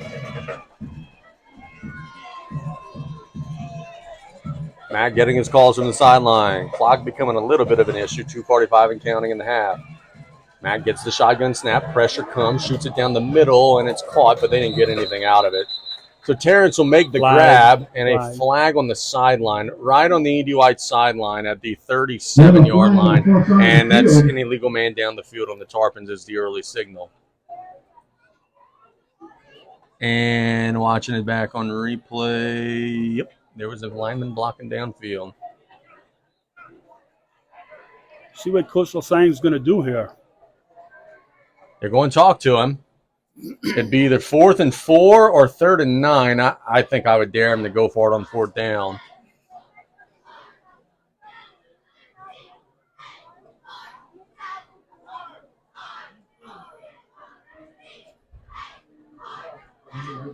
Matt getting his calls from the sideline. Clock becoming a little bit of an issue. 2:45 and counting in the half. Matt gets the shotgun snap. Pressure comes. Shoots it down the middle, and it's caught, but they didn't get anything out of it. So Terrence will make the grab, and a flag on the sideline, right on the Edie White sideline at the 37-yard line. And that's an illegal man down the field on the Tarpons as the early signal. And watching it back on replay, yep, there was a lineman blocking downfield. See what Coach Lasang is going to do here. They're going to talk to him. It'd be either 4th and 4 or 3rd and 9. I think I would dare him to go for it on 4th down.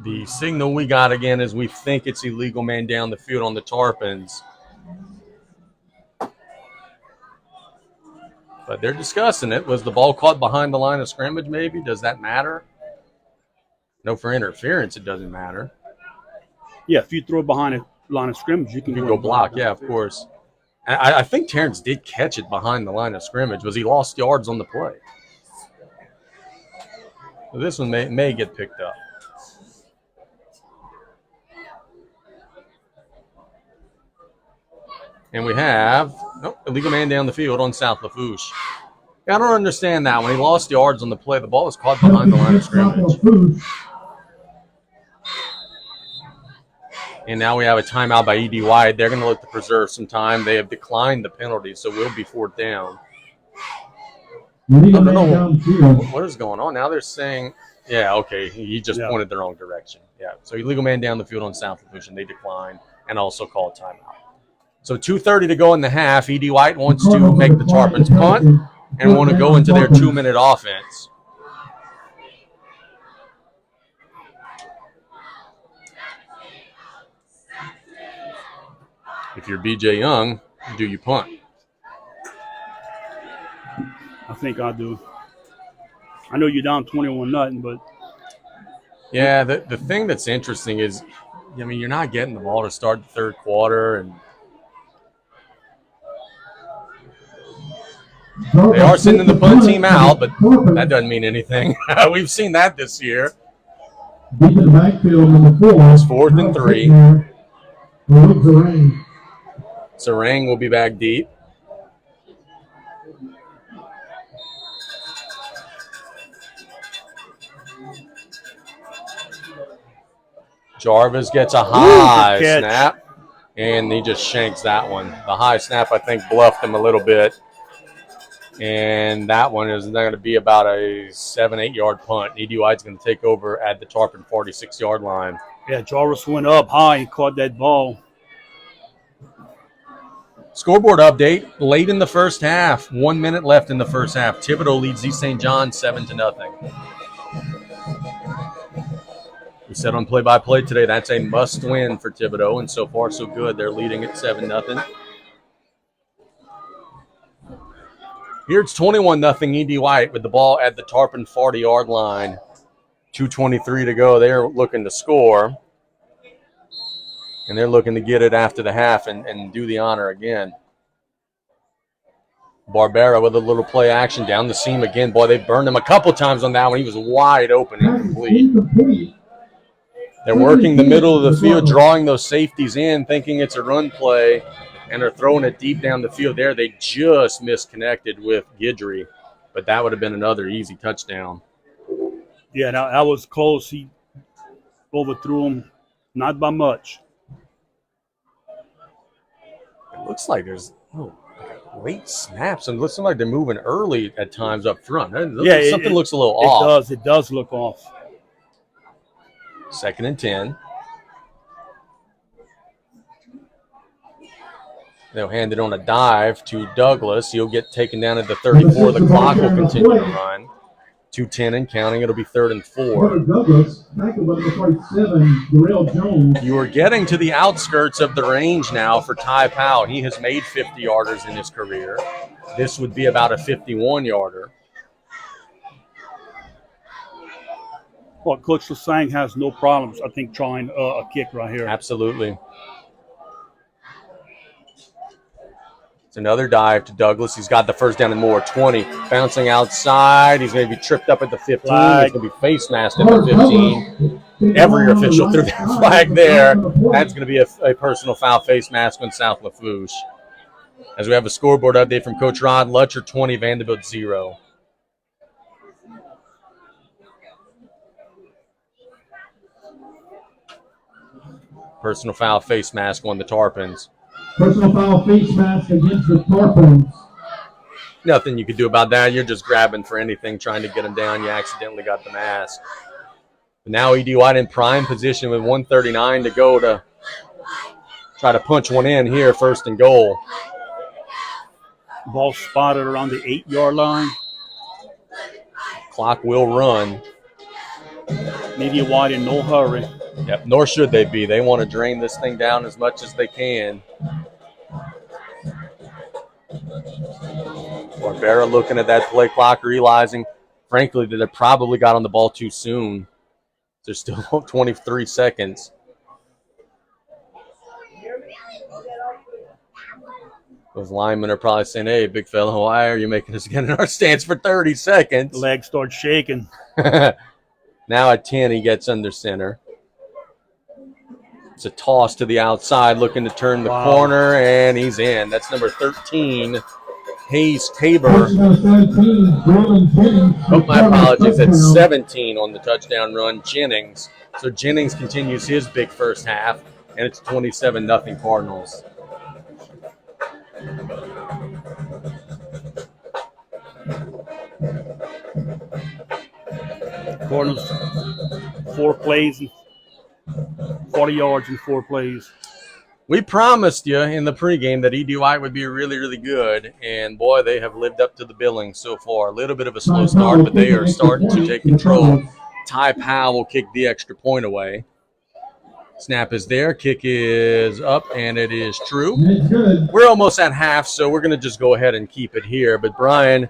The signal we got again is we think it's illegal man down the field on the Tarpons. But they're discussing it. Was the ball caught behind the line of scrimmage maybe? Does that matter? No, for interference, it doesn't matter. Yeah, if you throw it behind a line of scrimmage, you can go block. Yeah, of course. I think Terrence did catch it behind the line of scrimmage. Was he lost yards on the play? So this one may get picked up. And we have illegal man down the field on South Lafourche. I don't understand that. When he lost yards on the play, the ball was caught behind the line of scrimmage. And now we have a timeout by E.D. White. They're going to look to preserve some time. They have declined the penalty, so we'll be 4th down. I don't know what is going on. Now they're saying, yeah, okay, he just pointed the wrong direction. Yeah, so illegal man down the field on South Lafourche, and they declined and also called timeout. So 2:30 to go in the half. E.D. White wants to make the Tarpons punt and want to go into their 2-minute offense. If you're B.J. Young, do you punt? I think I do. I know you're down 21-0, but yeah, the thing that's interesting is, I mean, you're not getting the ball to start the third quarter, and they are sending the punt team out, but that doesn't mean anything. We've seen that this year. Deep in the backfield, number 4. It's 4th and 3. Sarang will be back deep. Jarvis gets a high snap, and he just shanks that one. The high snap, I think, bluffed him a little bit. And that one is going to be about a 7-8 yard punt. E.D. White's going to take over at the Tarpon 46-yard line. Yeah, Jarvis went up high and caught that ball. Scoreboard update late in the first half. 1 minute left in the first half. Thibodaux leads East St. John 7-0. We said on play-by-play today that's a must-win for Thibodaux, and so far so good. They're leading at 7-0. Here it's 21-0 E.D. White with the ball at the Tarpon 40-yard line. 2:23 to go. They're looking to score. And they're looking to get it after the half and do the honor again. Barbera with a little play action down the seam again. Boy, they burned him a couple times on that one. He was wide open and incomplete. They're working the middle of the field, drawing those safeties in, thinking it's a run play. And they're throwing it deep down the field there. They just misconnected with Guidry, but that would have been another easy touchdown. Yeah, that was close. He overthrew him, not by much. It looks like there's late snaps, and it looks like they're moving early at times up front. Something looks a little off. It does look off. 2nd and 10. They'll hand it on a dive to Douglas. He'll get taken down at the 34. The clock will continue to run. 2:10 and counting. It'll be 3rd and 4. You are getting to the outskirts of the range now for Ty Powell. He has made 50-yarders in his career. This would be about a 51-yarder. Well, Coach Lasang has no problems, I think, trying a kick right here. Absolutely. It's another dive to Douglas. He's got the first down and more. 20. Bouncing outside. He's going to be tripped up at the 15. He's going to be face masked at the 15. Every official threw that flag there. That's going to be a personal foul, face mask on South Lafourche. As we have a scoreboard update from Coach Rod. Lutcher 20, Vanderbilt 0. Personal foul, face mask on the Tarpons. Personal foul, face mask against the Tarpons. Nothing you could do about that. You're just grabbing for anything, trying to get him down. You accidentally got the mask. But now E.D. White in prime position with 1:39 to go to try to punch one in here, 1st and goal. Ball spotted around the 8-yard line. Clock will run. Maybe White in no hurry. Yep, nor should they be. They want to drain this thing down as much as they can. Barbera looking at that play clock, realizing, frankly, that they probably got on the ball too soon. There's still 23 seconds. Those linemen are probably saying, hey, big fella, why are you making us get in our stance for 30 seconds? The leg starts shaking. Now at 10, he gets under center. It's a toss to the outside, looking to turn the corner, and he's in. That's number 13, Hayes Tabor. Oh, my apologies. It's 17 on the touchdown run, Jennings. So Jennings continues his big first half, and it's 27-0 Cardinals. Cardinals, 4 plays, 40 yards in 4 plays. We promised you in the pregame that E.D. White would be really, really good, and boy, they have lived up to the billing so far. A little bit of a slow start, but they are starting to take control. Ty Powell will kick the extra point away. Snap is there, kick is up, and it is true. We're almost at half, so we're going to just go ahead and keep it here. But Brian,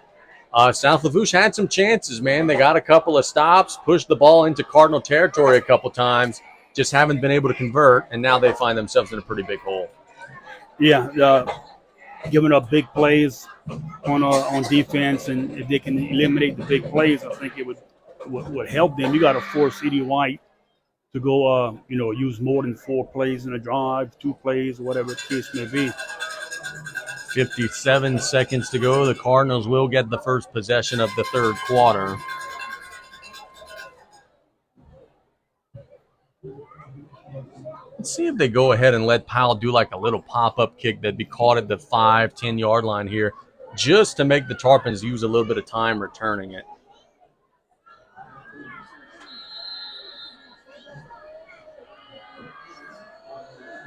South Lafourche had some chances, man. They got a couple of stops, pushed the ball into Cardinal territory a couple times, just haven't been able to convert, and now they find themselves in a pretty big hole. Yeah, giving up big plays on defense, and if they can eliminate the big plays, I think it would help them. You got to force E.D. White to go, use more than 4 plays in a drive, 2 plays, or whatever the case may be. 57 seconds to go. The Cardinals will get the first possession of the third quarter. Let's see if they go ahead and let Powell do like a little pop-up kick that'd be caught at the 5-10 yard line here, just to make the Tarpons use a little bit of time returning it.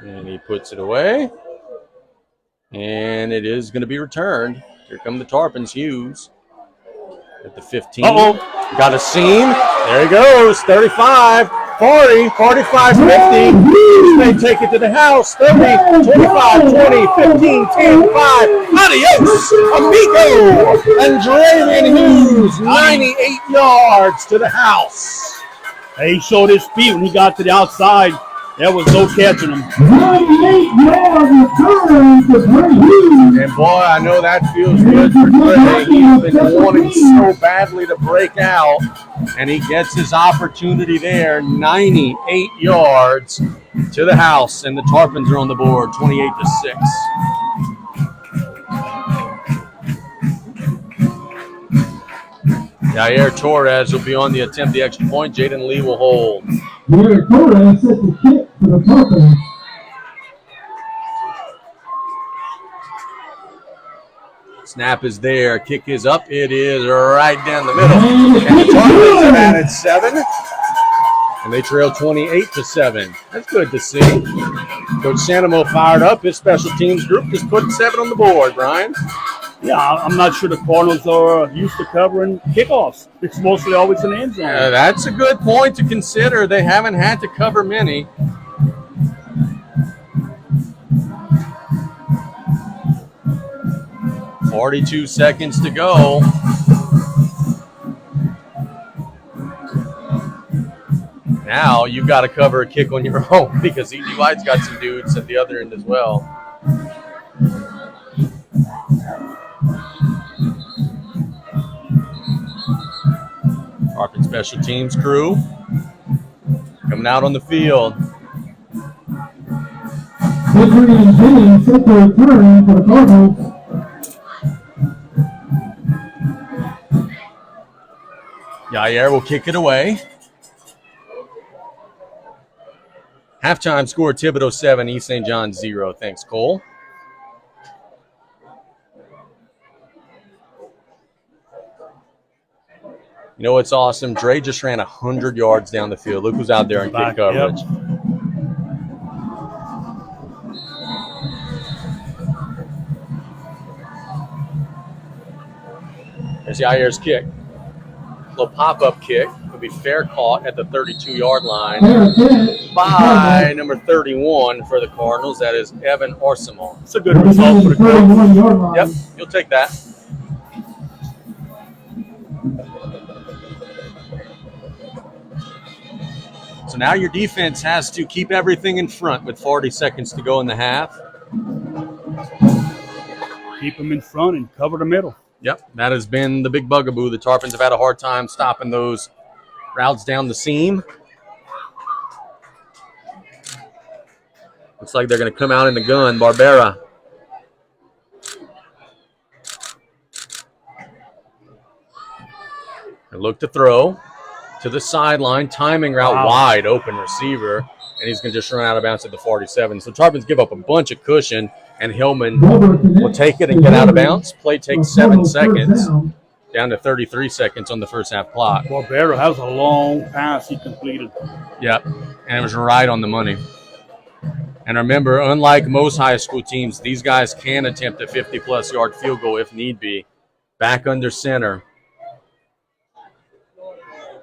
And he puts it away. And it is going to be returned. Here come the Tarpons. Hughes at the 15. Got a seam. There he goes. 35, 40, 45, 50. Hughes may take it to the house. 30, 25, 20, 15, 10, 5. Adios, amigo. And Draven Hughes, 98 yards to the house. He showed his feet when he got to the outside. There was no catching him. 98-yard return to Trey Hughes. And boy, I know that feels good for Trey. He's been wanting so badly to break out, and he gets his opportunity there. 98 yards to the house, and the Tarpons are on the board, 28-6. Jair Torres will be on the attempt, the extra point. Jaden Lee will hold. Jair Torres set the kick for the Tarpons. Snap is there. Kick is up. It is right down the middle. And the Tarpons have added 7. And they trail 28-7. That's good to see. Coach Sanamo fired up. His special teams group just put 7 on the board, Brian. Yeah, I'm not sure the Cardinals are used to covering kickoffs. It's mostly always an end zone. That's a good point to consider. They haven't had to cover many. $42 seconds to go. Now you've got to cover a kick on your own because E.D. White's got some dudes at the other end as well. Tarpon special teams crew coming out on the field. Adrian Jennings set the return for the Cardinals. Jair will kick it away. Halftime score, Thibodeau 7, East St. John 0. Thanks, Cole. You know what's awesome? Dre just ran 100 yards down the field. Look who's out there in kick coverage. Yep. There's Jair's kick. Little pop-up kick. It'll be fair caught at the 32-yard line by number 31 for the Cardinals. That is Evan Orsimon. It's a good result for the Cardinals. Yep, you'll take that. So now your defense has to keep everything in front with 40 seconds to go in the half. Keep them in front and cover the middle. Yep, that has been the big bugaboo. The Tarpons have had a hard time stopping those routes down the seam. Looks like they're going to come out in the gun. Barbera. They look to throw to the sideline. Timing route, wide open receiver. And he's going to just run out of bounds at the 47. So Tarpons give up a bunch of cushion, and Hillman will take it and get out of bounds. Play takes 7 seconds, down to 33 seconds on the first half clock. Barbera has a long pass he completed. Yep, and it was right on the money. And remember, unlike most high school teams, these guys can attempt a 50-plus yard field goal if need be. Back under center.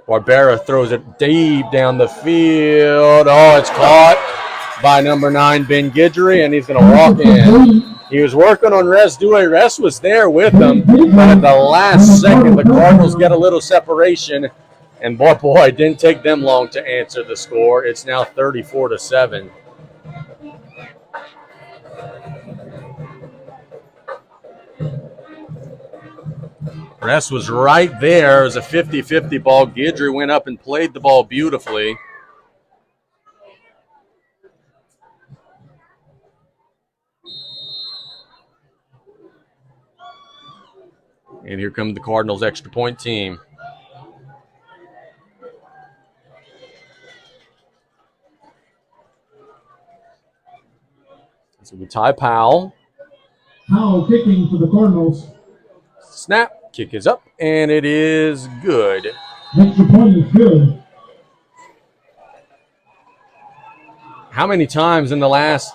Barbera throws it deep down the field. Oh, it's caught by number 9, Ben Guidry, and he's going to walk in. He was working on Res Due. Res was there with him, but at the last second, the Cardinals get a little separation. And boy, it didn't take them long to answer the score. It's now 34-7. Ress was right there. It was a 50-50 ball. Guidry went up and played the ball beautifully. And here comes the Cardinals extra point team. So we tie Powell. Powell kicking for the Cardinals. Snap. Kick is up, and it is good. Extra point is good. How many times in the last,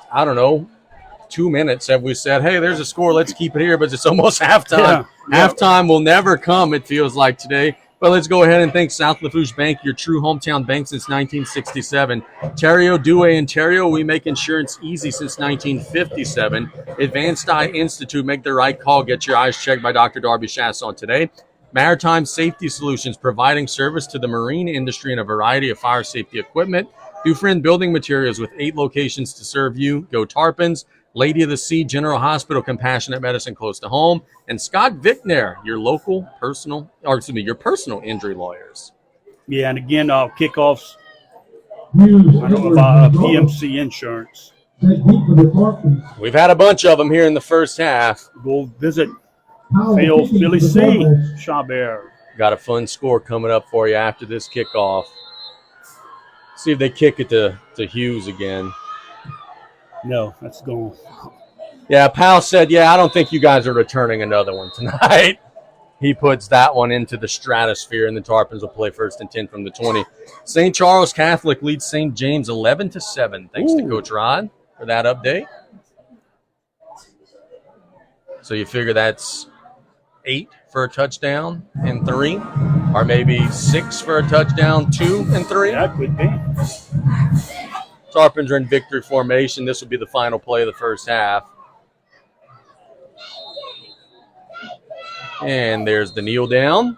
2 minutes have we said, hey, there's a score, let's keep it here, but it's almost halftime. Yeah. Halftime will never come, it feels like today. But let's go ahead and thank South Lafourche Bank, your true hometown bank since 1967. Terrio, Due, and Terrio, we make insurance easy since 1957. Advanced Eye Institute, make the right call. Get your eyes checked by Dr. Darby Chasson today. Maritime Safety Solutions, providing service to the marine industry and a variety of fire safety equipment. Dufresne Building Materials with 8 locations to serve you. Go Tarpons. Lady of the Sea General Hospital, compassionate medicine close to home, and Scott Vickner, your personal injury lawyers. Yeah, and again, kickoffs. I don't know about PMC Insurance. We've had a bunch of them here in the first half. Go visit Philly C. Chabert. Got a fun score coming up for you after this kickoff. See if they kick it to Hughes again. No, that's gone. Yeah, Powell said, I don't think you guys are returning another one tonight. He puts that one into the stratosphere, and the Tarpons will play 1st and 10 from the 20. St. Charles Catholic leads St. James 11-7. Thanks to Coach Rod for that update. So you figure that's 8 for a touchdown and 3, or maybe 6 for a touchdown, 2 and 3. That could be. Tarpons are in victory formation. This will be the final play of the first half. And there's the kneel down.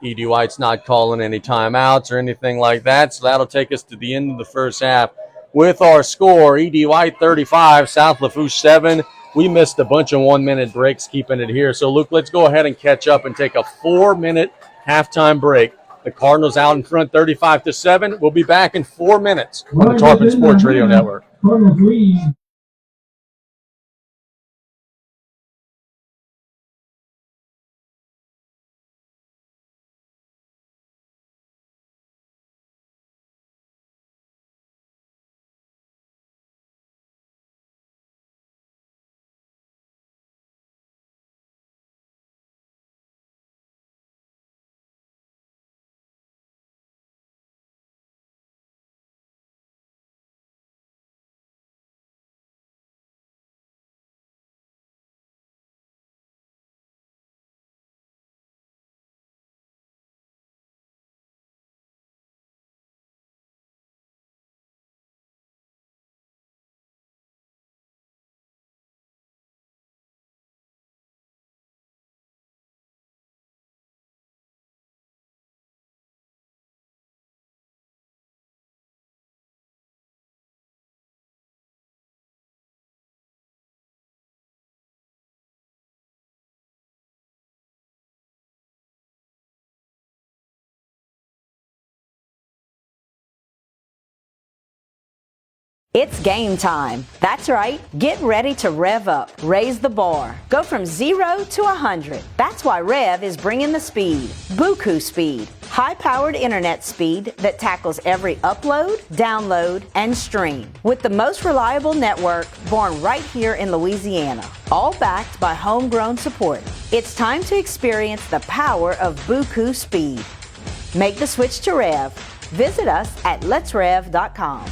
E.D. White's not calling any timeouts or anything like that, so that'll take us to the end of the first half. With our score, E.D. White 35, South Lafourche 7. We missed a bunch of 1-minute breaks keeping it here. So, Luke, let's go ahead and catch up and take a 4-minute halftime break. The Cardinals out in front 35-7. We'll be back in 4 minutes on the Tarpon Sports Radio Network. Cardinals lead It's game time. That's right. Get ready to rev up, raise the bar, go from 0 to 100. That's why Rev is bringing the speed. Buku speed. High-powered internet speed that tackles every upload, download, and stream. With the most reliable network born right here in Louisiana. All backed by homegrown support. It's time to experience the power of Buku speed. Make the switch to Rev. Visit us at letsrev.com.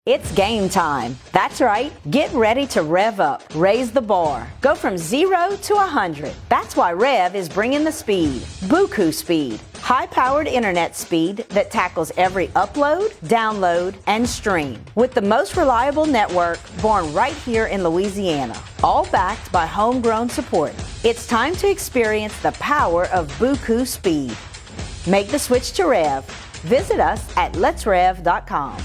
It's game time. That's right. Get ready to rev up, raise the bar. Go from 0 to 100. That's why Rev is bringing the speed. Buku speed. High-powered internet speed that tackles every upload, download, and stream. With the most reliable network born right here in Louisiana. All backed by homegrown support. It's time to experience the power of Buku speed. Make the switch to Rev. Visit us at letsrev.com.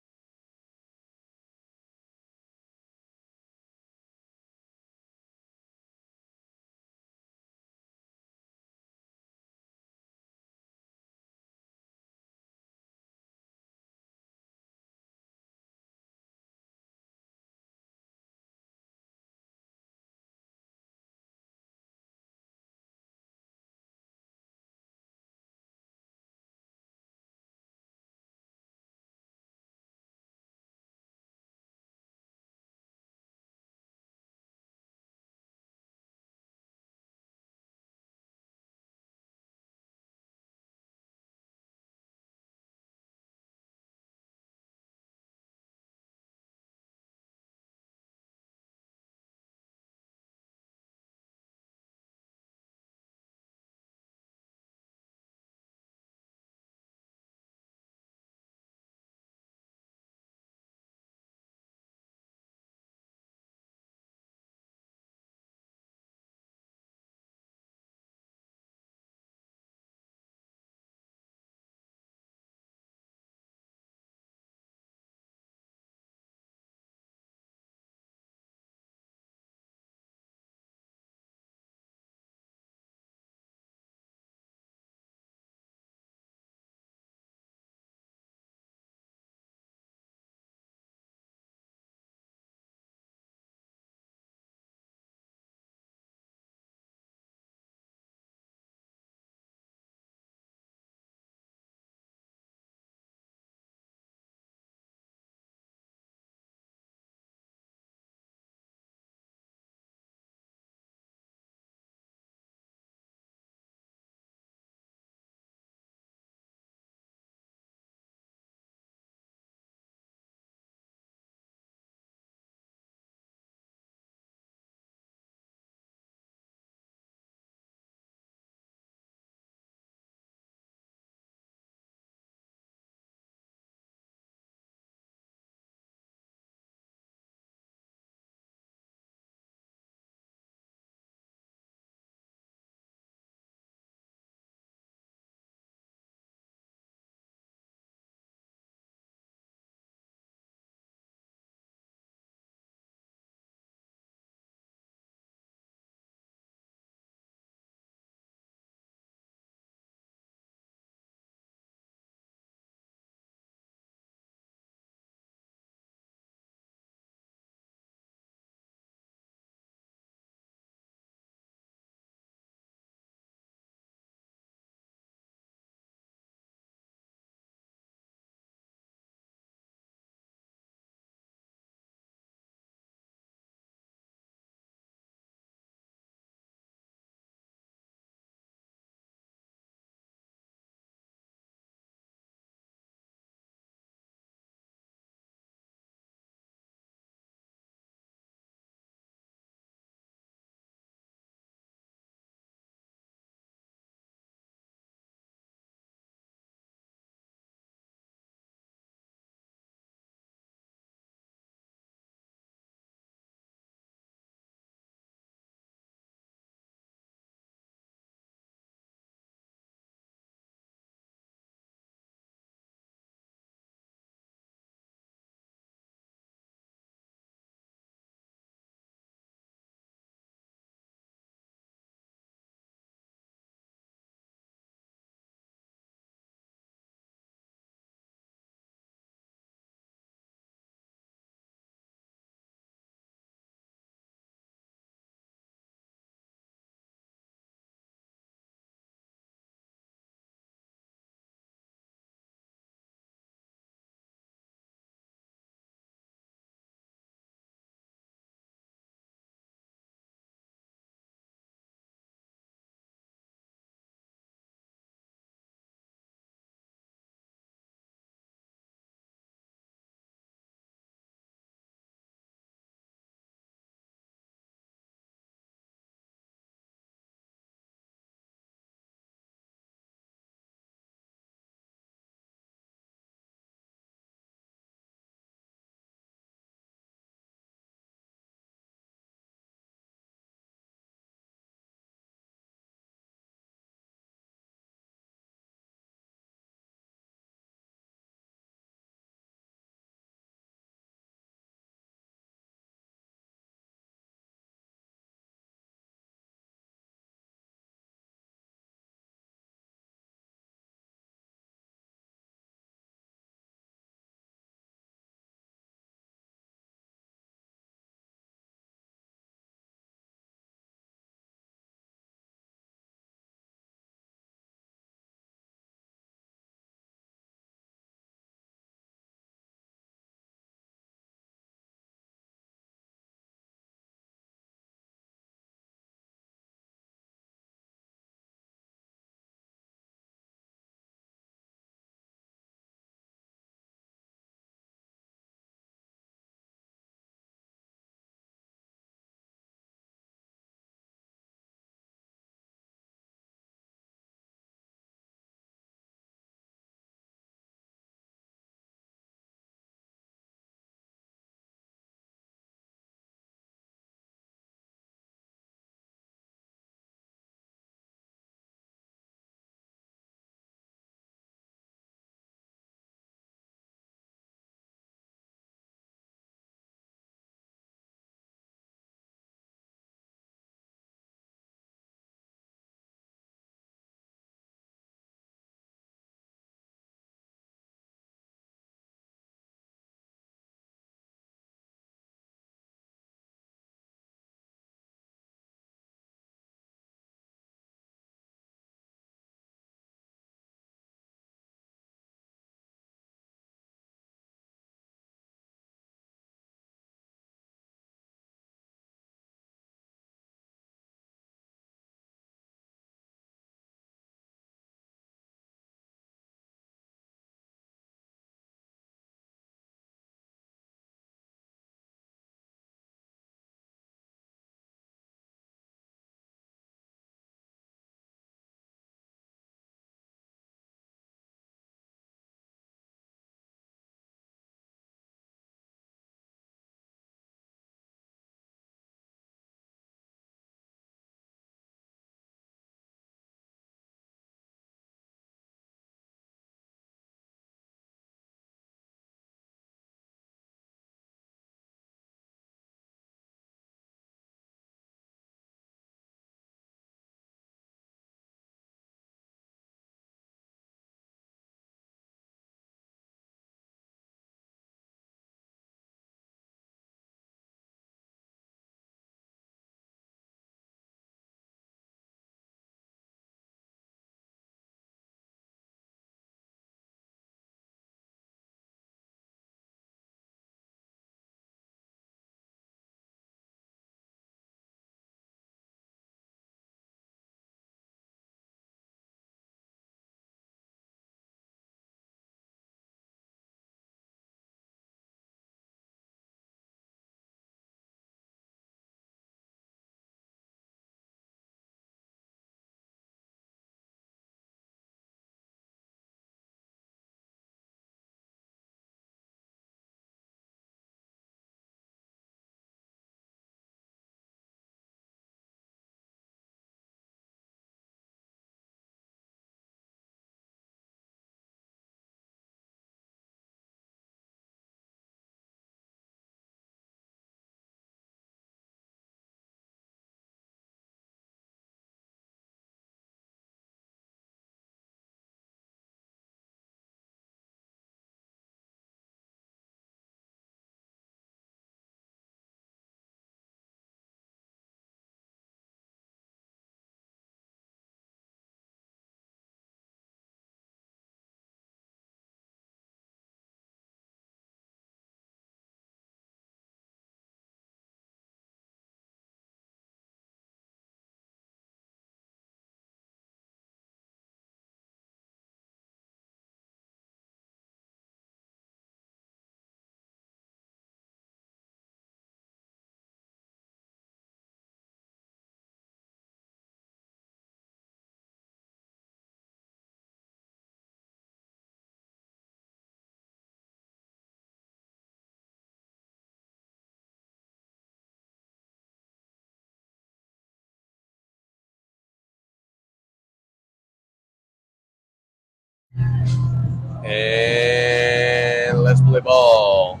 And let's play ball.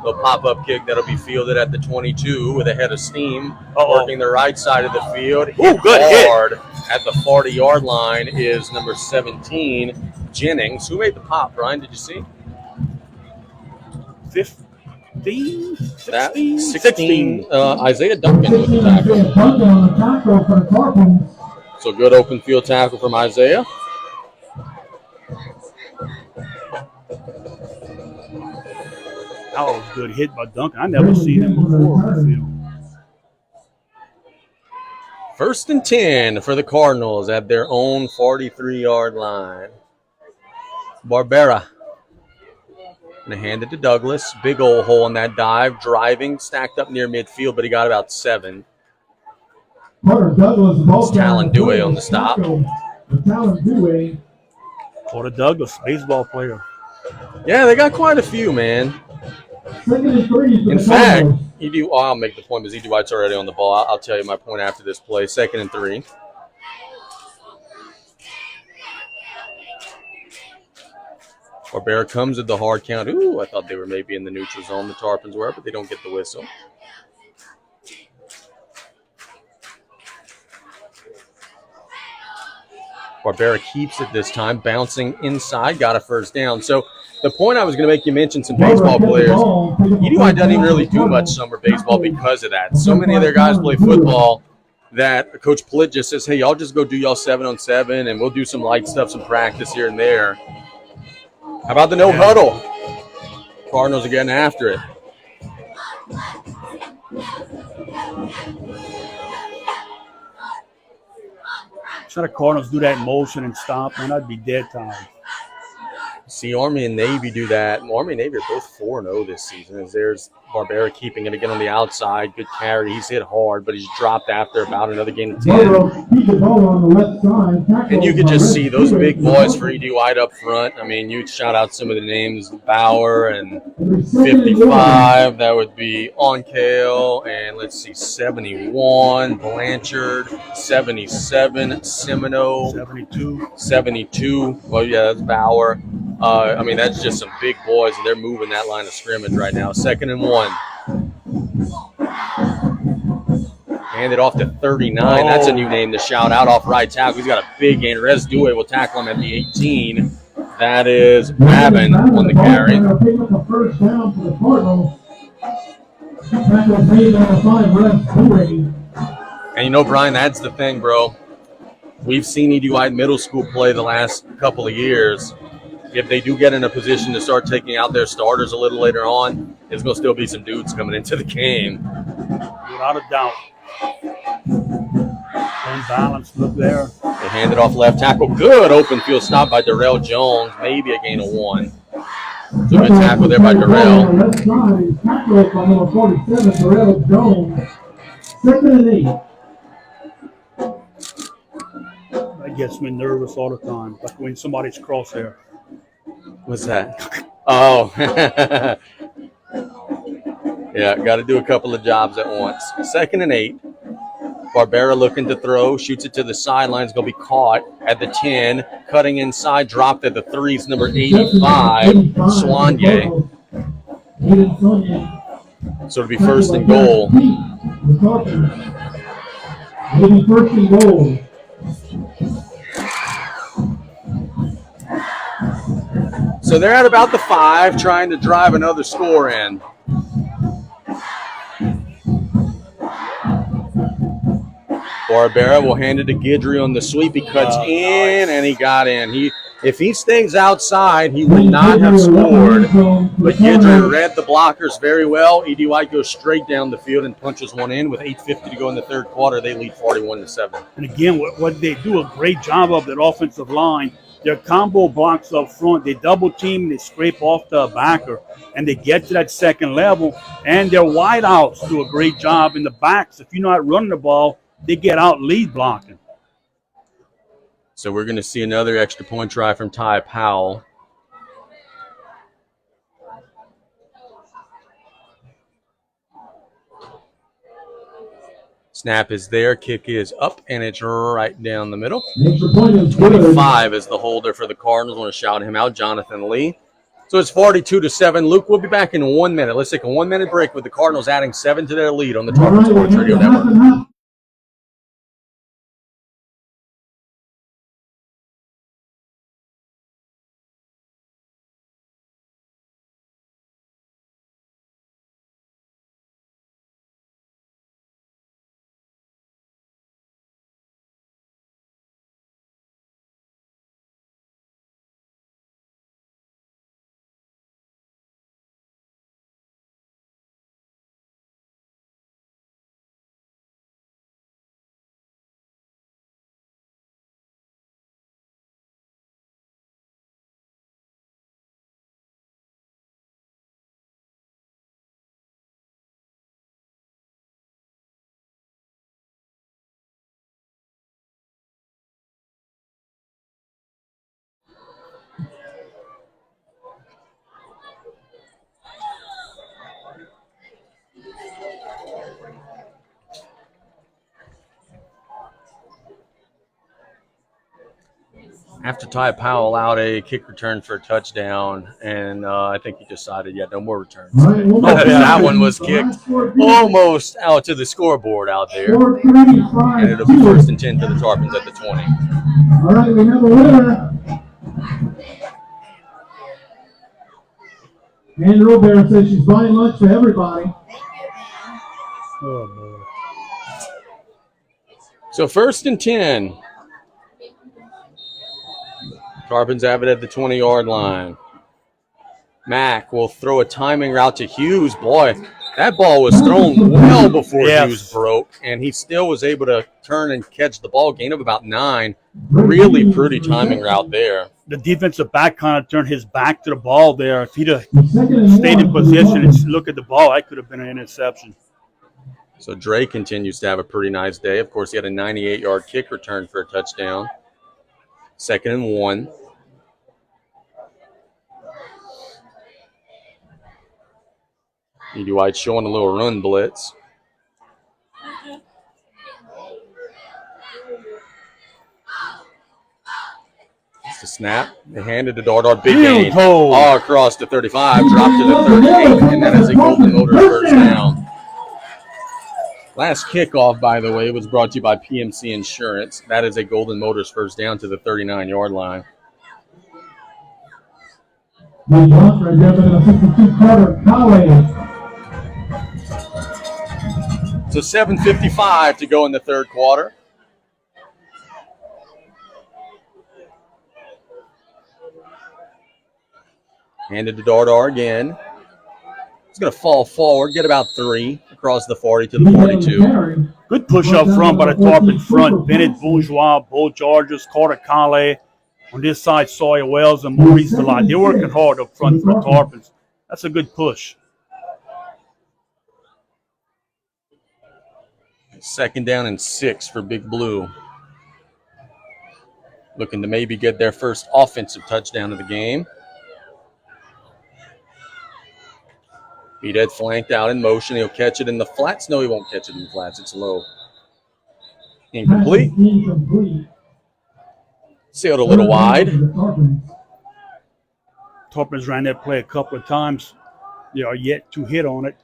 Little pop-up kick that'll be fielded at the 22 with a head of steam. Working the right side of the field. Ooh, good hard at the 40-yard line is number 17, Jennings. Who made the pop, Brian? Did you see? 15, 16, That 16. 16. Isaiah Duncan with the tackle. So good open field tackle from Isaiah. That was a good hit by Duncan. I never seen him before on the field. 1st and 10 for the Cardinals at their own 43-yard line. Barbera. And they hand it to Douglas. Big old hole in that dive. Driving, stacked up near midfield, but he got about 7. It's Talon Dewey on the stop. Porter Douglas, baseball player. Yeah, they got quite a few, man. In fact, I'll make the point because E.D. White's already on the ball. I'll tell you my point after this play. 2nd and 3. Barbera comes at the hard count. Ooh, I thought they were maybe in the neutral zone, the Tarpons were, but they don't get the whistle. Barbera keeps it this time, bouncing inside, got a 1st down. So the point I was going to make, you mentioned some baseball players. E.D. White doesn't even really do much summer baseball because of that. So many of their guys play football that Coach Plitt just says, hey, y'all just go do y'all 7-on-7, and we'll do some light stuff, some practice here and there. How about the no huddle? Cardinals are getting after it. Should the Cardinals do that motion and stop, man, I'd be dead tired. See Army and Navy do that. Army and Navy are both 4-0 this season. As there's Barbera keeping it again on the outside. Good carry. He's hit hard, but he's dropped after about another game of 10. And you can just see those big boys for E.D. White up front. I mean, you'd shout out some of the names, Bauer and 55. That would be Onkale. And let's see, 71, Blanchard, 77, Semino. 72. Well, yeah, that's Bauer. I mean, that's just some big boys, and they're moving that line of scrimmage right now. 2nd and 1. Handed off to 39. That's a new name to shout out off right tackle. He's got a big gain. Rez Dewey will tackle him at the 18. That is Rabin on the carry. And you know, Brian, that's the thing, bro. We've seen E.D. White middle school play the last couple of years. If they do get in a position to start taking out their starters a little later on, there's going to still be some dudes coming into the game. Without a doubt. Unbalanced look there. They hand it off left tackle. Good open field stop by Darrell Jones. Maybe a gain of 1. So good tackle there by Darrell. That gets me nervous all the time, like when somebody's crosshair. What's that? Oh. Yeah, got to do a couple of jobs at once. 2nd and 8. Barbera looking to throw, shoots it to the sideline. It's going to be caught at the 10. Cutting inside, dropped at the 3's number 85, Swanye. So it'll be 1st and goal. So they're at about the 5, trying to drive another score in. Barbera will hand it to Guidry on the sweep. He cuts in, and he got in. If he stays outside, he would not have scored. But Guidry read the blockers very well. E.D. White goes straight down the field and punches one in. With 8:50 to go in the 3rd quarter, they lead 41-7. And again, what they do a great job of, that offensive line, their combo blocks up front, they double team, they scrape off the backer, and they get to that 2nd level. And their wideouts do a great job in the backs. If you're not running the ball, they get out lead blocking. So we're going to see another extra point try from Ty Powell. Snap is there, kick is up, and it's right down the middle. Extra point is good. 25 is the holder for the Cardinals. I want to shout him out, Jonathan Lee. So it's 42-7. Luke, we'll be back in 1 minute. Let's take a 1 minute break with the Cardinals adding 7 to their lead on the All Tarpon right, Sports we Radio have a half Network. and half. After Ty Powell allowed a kick return for a touchdown, and I think he decided, no more returns. All right, one more That play. one was The kicked last score period. almost out to the scoreboard out there. 4:35. And it'll be 1st and 10 for the Tarpons at the 20. All right, we have a winner. Ann Robert says she's buying lunch for everybody. Oh, boy. So 1st and 10. Tarpons have it at the 20-yard line. Mack will throw a timing route to Hughes. Boy, that ball was thrown well before Hughes broke, and he still was able to turn and catch the ball. Gain of about 9. Really pretty timing route there. The defensive back kind of turned his back to the ball there. If he'd have stayed in position and look at the ball, that could have been an interception. So Dre continues to have a pretty nice day. Of course, he had a 98-yard kick return for a touchdown. 2nd and 1. E.D. White showing a little run blitz. It's the snap. They handed to Dart. Big gain. All across the 35. Dropped to the 38. And that is a Golden Motors first down. Last kickoff, by the way, was brought to you by PMC Insurance. That is a Golden Motors first down to the 39-yard line. The punt right there by the 52 Carter Callaway. So 7:55 to go in the third quarter. Handed to Dardar again. He's going to fall forward, get about 3 across the 40 to the 42. Good push up front by the Tarpon front. Bennett, Bourgeois, Bo Georges, Carter Calais. On this side, Sawyer Wells and Maurice Delight. They're working hard up front for the Tarpons. That's a good push. 2nd down and 6 for Big Blue. Looking to maybe get their first offensive touchdown of the game. Beathead flanked out in motion. He'll catch it in the flats. No, he won't catch it in the flats. It's low. Incomplete. Sailed a little wide. Tarpons ran that play a couple of times. They are yet to hit on it.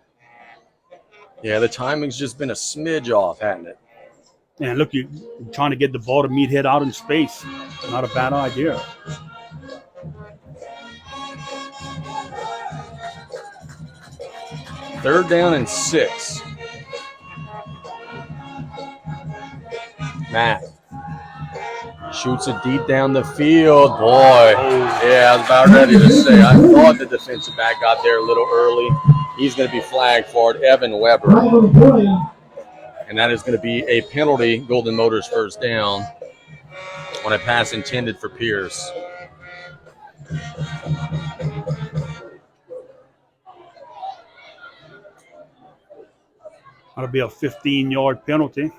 Yeah, the timing's just been a smidge off, hasn't it? And look, you're trying to get the ball to Meathead out in space. Not a bad idea. Third down and 6. Matt shoots it deep down the field. Boy, yeah, I was about ready to say. I thought the defensive back got there a little early. He's going to be flagged for it, Evan Weber. And that is going to be a penalty, Golden Motors first down, on a pass intended for Pierce. That'll be a 15-yard penalty.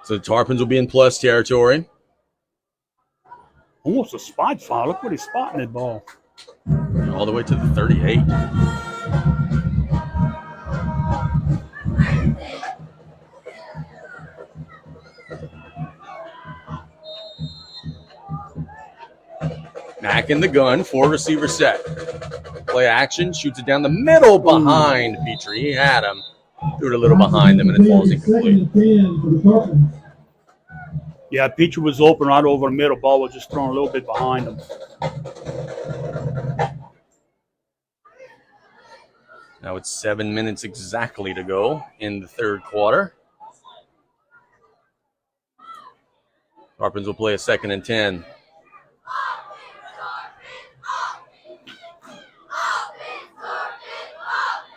So the Tarpons will be in plus territory. Almost a spot foul. Look what he's spotting that ball. All the way to the 38. Mack in the gun, 4-receiver set. Play action, shoots it down the middle behind Petrie. He had him. Threw it a little behind him, and it falls incomplete. Yeah, Petrie was open right over the middle. Ball was just thrown a little bit behind him. Now it's 7 minutes exactly to go in the third quarter. Tarpons will play a 2nd and 10.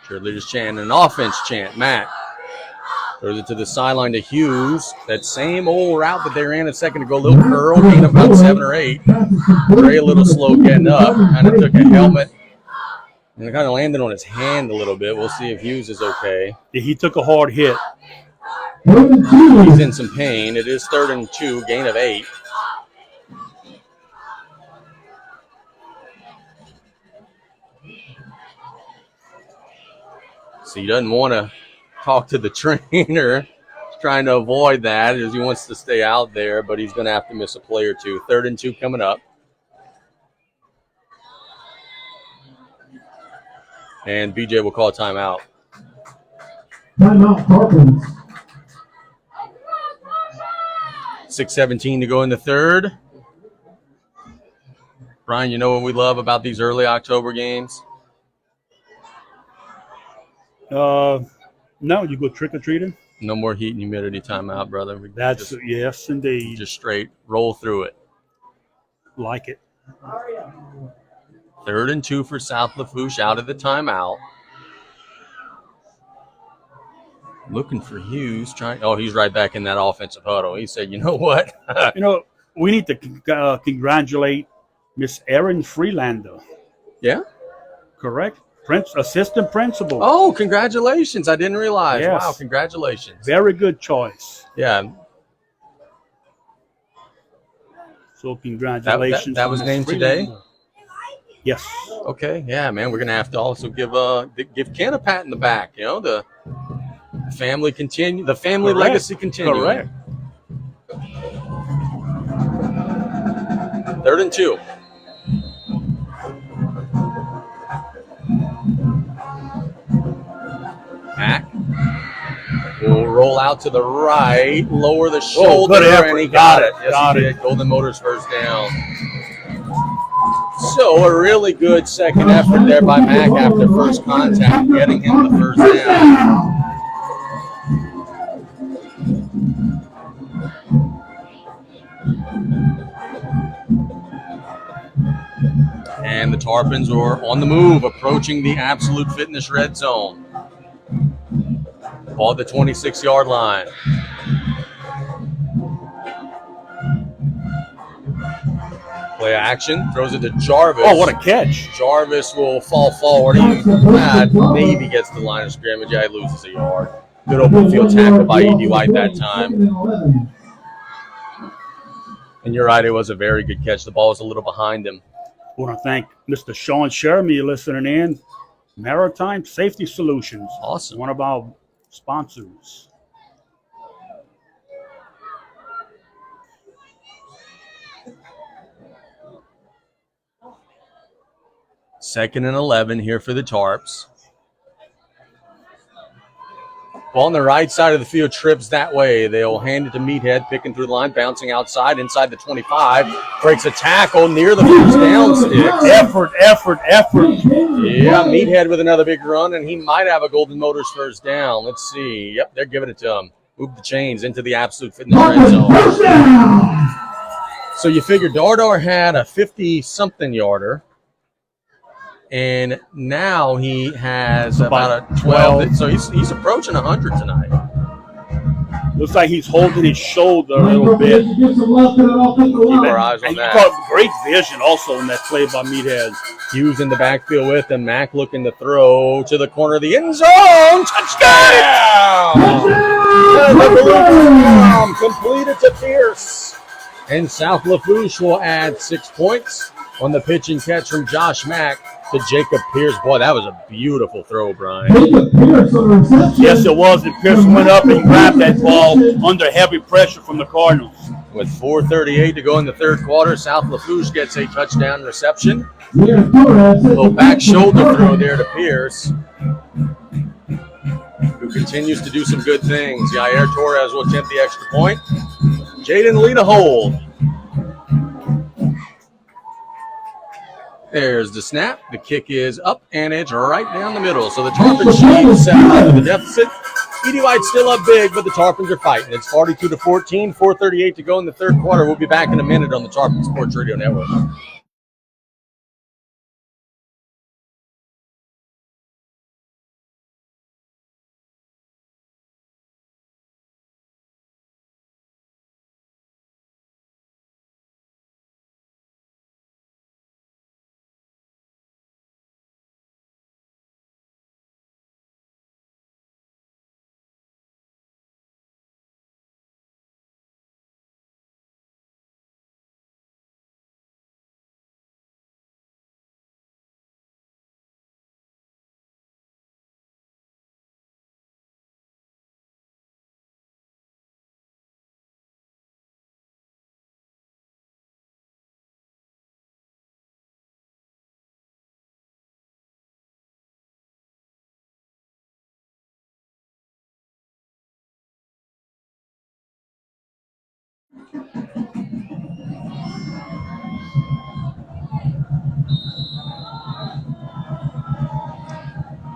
Cheerleaders chant, an offense chant. Matt throws it to the sideline to Hughes. That same old route that they ran a second ago. Little curl, gain about 7 or 8. Trey a little slow getting up. Kind of took a helmet and it kind of landed on his hand a little bit. We'll see if Hughes is okay. Yeah, he took a hard hit. He's in some pain. It is 3rd and 2, gain of 8. So he doesn't want to talk to the trainer. He's trying to avoid that as he wants to stay out there, but he's going to have to miss a play or two. 3rd and 2 coming up. And BJ will call a timeout. Timeout, Tarpons. 6:17 to go in the third. Brian, you know what we love about these early October games? No, you go trick-or-treating? No more heat and humidity timeout, brother. That's yes, indeed. Just straight roll through it. Like it. 3rd and 2 for South Lafourche out of the timeout. Looking for Hughes. He's right back in that offensive huddle. He said, you know what? We need to congratulate Miss Erin Freelander. Yeah? Correct? Assistant principal. Oh, congratulations. I didn't realize. Yes. Wow, congratulations. Very good choice. Yeah. So congratulations. That was named today? Yes. Okay. Yeah, man. We're going to have to also give Ken a pat in the back. You know, the family Correct. legacy continues. Correct. 3rd and 2. Mack will roll out to the right, lower the shoulder, and he got it. Yes, he did. Golden Motors first down. So a really good second effort there by Mack after first contact, getting him the first down. And the Tarpons are on the move, approaching the Absolute Fitness red zone. Ball at the 26-yard line. Play action, throws it to Jarvis. Oh, what a catch. Jarvis will fall forward. He maybe gets the line of scrimmage. Yeah, he loses a yard. Good open field tackle by E.D. White that time. And you're right, it was a very good catch. The ball was a little behind him. I want to thank Mr. Sean Shermy listening in. Maritime Safety Solutions. Awesome. One of our sponsors. Second and 11 here for the Tarps. Ball on the right side of the field, trips that way. They'll hand it to Meathead, picking through the line, bouncing outside, inside the 25. Breaks a tackle near the first down stick. Effort. Yeah, Meathead with another big run, and he might have a Golden Motors first down. Let's see. Yep, they're giving it to him. Move the chains into the Absolute Fitness red zone. So you figure Dardar had a 50-something yarder. And now he has about a 12. So he's approaching 100 tonight. Looks like he's holding his shoulder a little bit. Keep our eyes on And that. you got great vision also in that play by Meathead. Hughes in the backfield with him. Mack looking to throw to the corner of the end zone. Touchdown! The blue bomb completed to Pierce. And South Lafourche will add 6 points on the pitch and catch from Josh Mack to Jacob Pierce. Boy, that was a beautiful throw, Brian. Yes, it was. And Pierce went up and grabbed that ball under heavy pressure from the Cardinals. With 4:38 to go in the third quarter, South Lafourche gets a touchdown reception. Little back shoulder throw there to Pierce, who continues to do some good things. Yair Torres will attempt the extra point. Jaden Lee to hold. There's the snap. The kick is up, and it's right down the middle. So the Tarpon Chiefs set out of the deficit. E.D. White's still up big, but the Tarpons are fighting. It's 42-14, 4:38 to go in the third quarter. We'll be back in a minute on the Tarpon Sports Radio Network.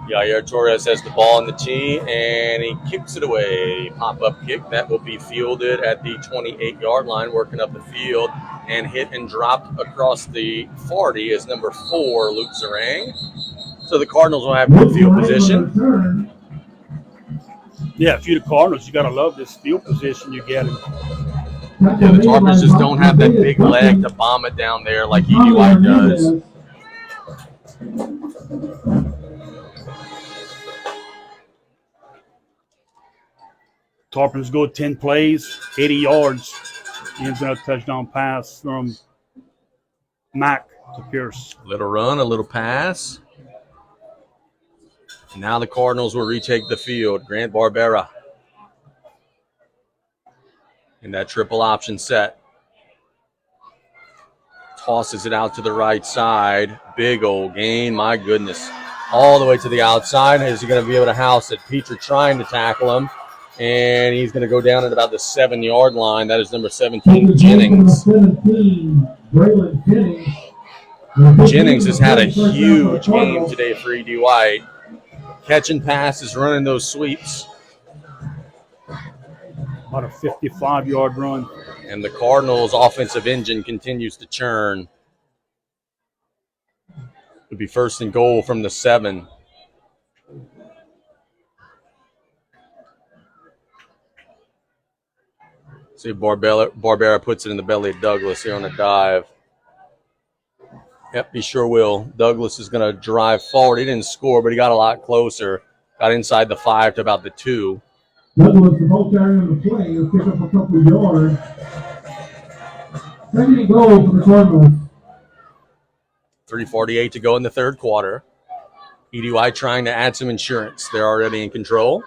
Yair Torres has the ball on the tee, and he kicks it away. Pop-up kick. That will be fielded at the 28-yard line, working up the field, and hit and dropped across the 40 is number 4, Luke Zarang. So the Cardinals will have good field position. Yeah, if you're the Cardinals, you got to love this field position you get. Yeah, the Tarpons just don't have that big leg to bomb it down there like E.D. White does. Tarpons go 10 plays, 80 yards. Ends in a touchdown pass from Mack to Pierce. Little run, a little pass. Now the Cardinals will retake the field. Grant Barbera in that triple option set. Tosses it out to the right side. Big old gain, my goodness. All the way to the outside. Is he going to be able to house it? Peter trying to tackle him. And he's going to go down at about the 7-yard line. That is number 17, Jennings. Jennings has had a huge game today for E.D. White. Catching passes, running those sweeps. About a 55-yard run. And the Cardinals' offensive engine continues to churn. It'll be first and goal from the 7. See, Barbera puts it in the belly of Douglas here on a dive. Yep, he sure will. Douglas is going to drive forward. He didn't score, but he got a lot closer. Got inside the 5 to about the 2. Douglas, the ball carrier on the play, will pick up a couple of yards. Second and goal for the Cardinals. 3:48 to go in the third quarter. E.D. White trying to add some insurance. They're already in control.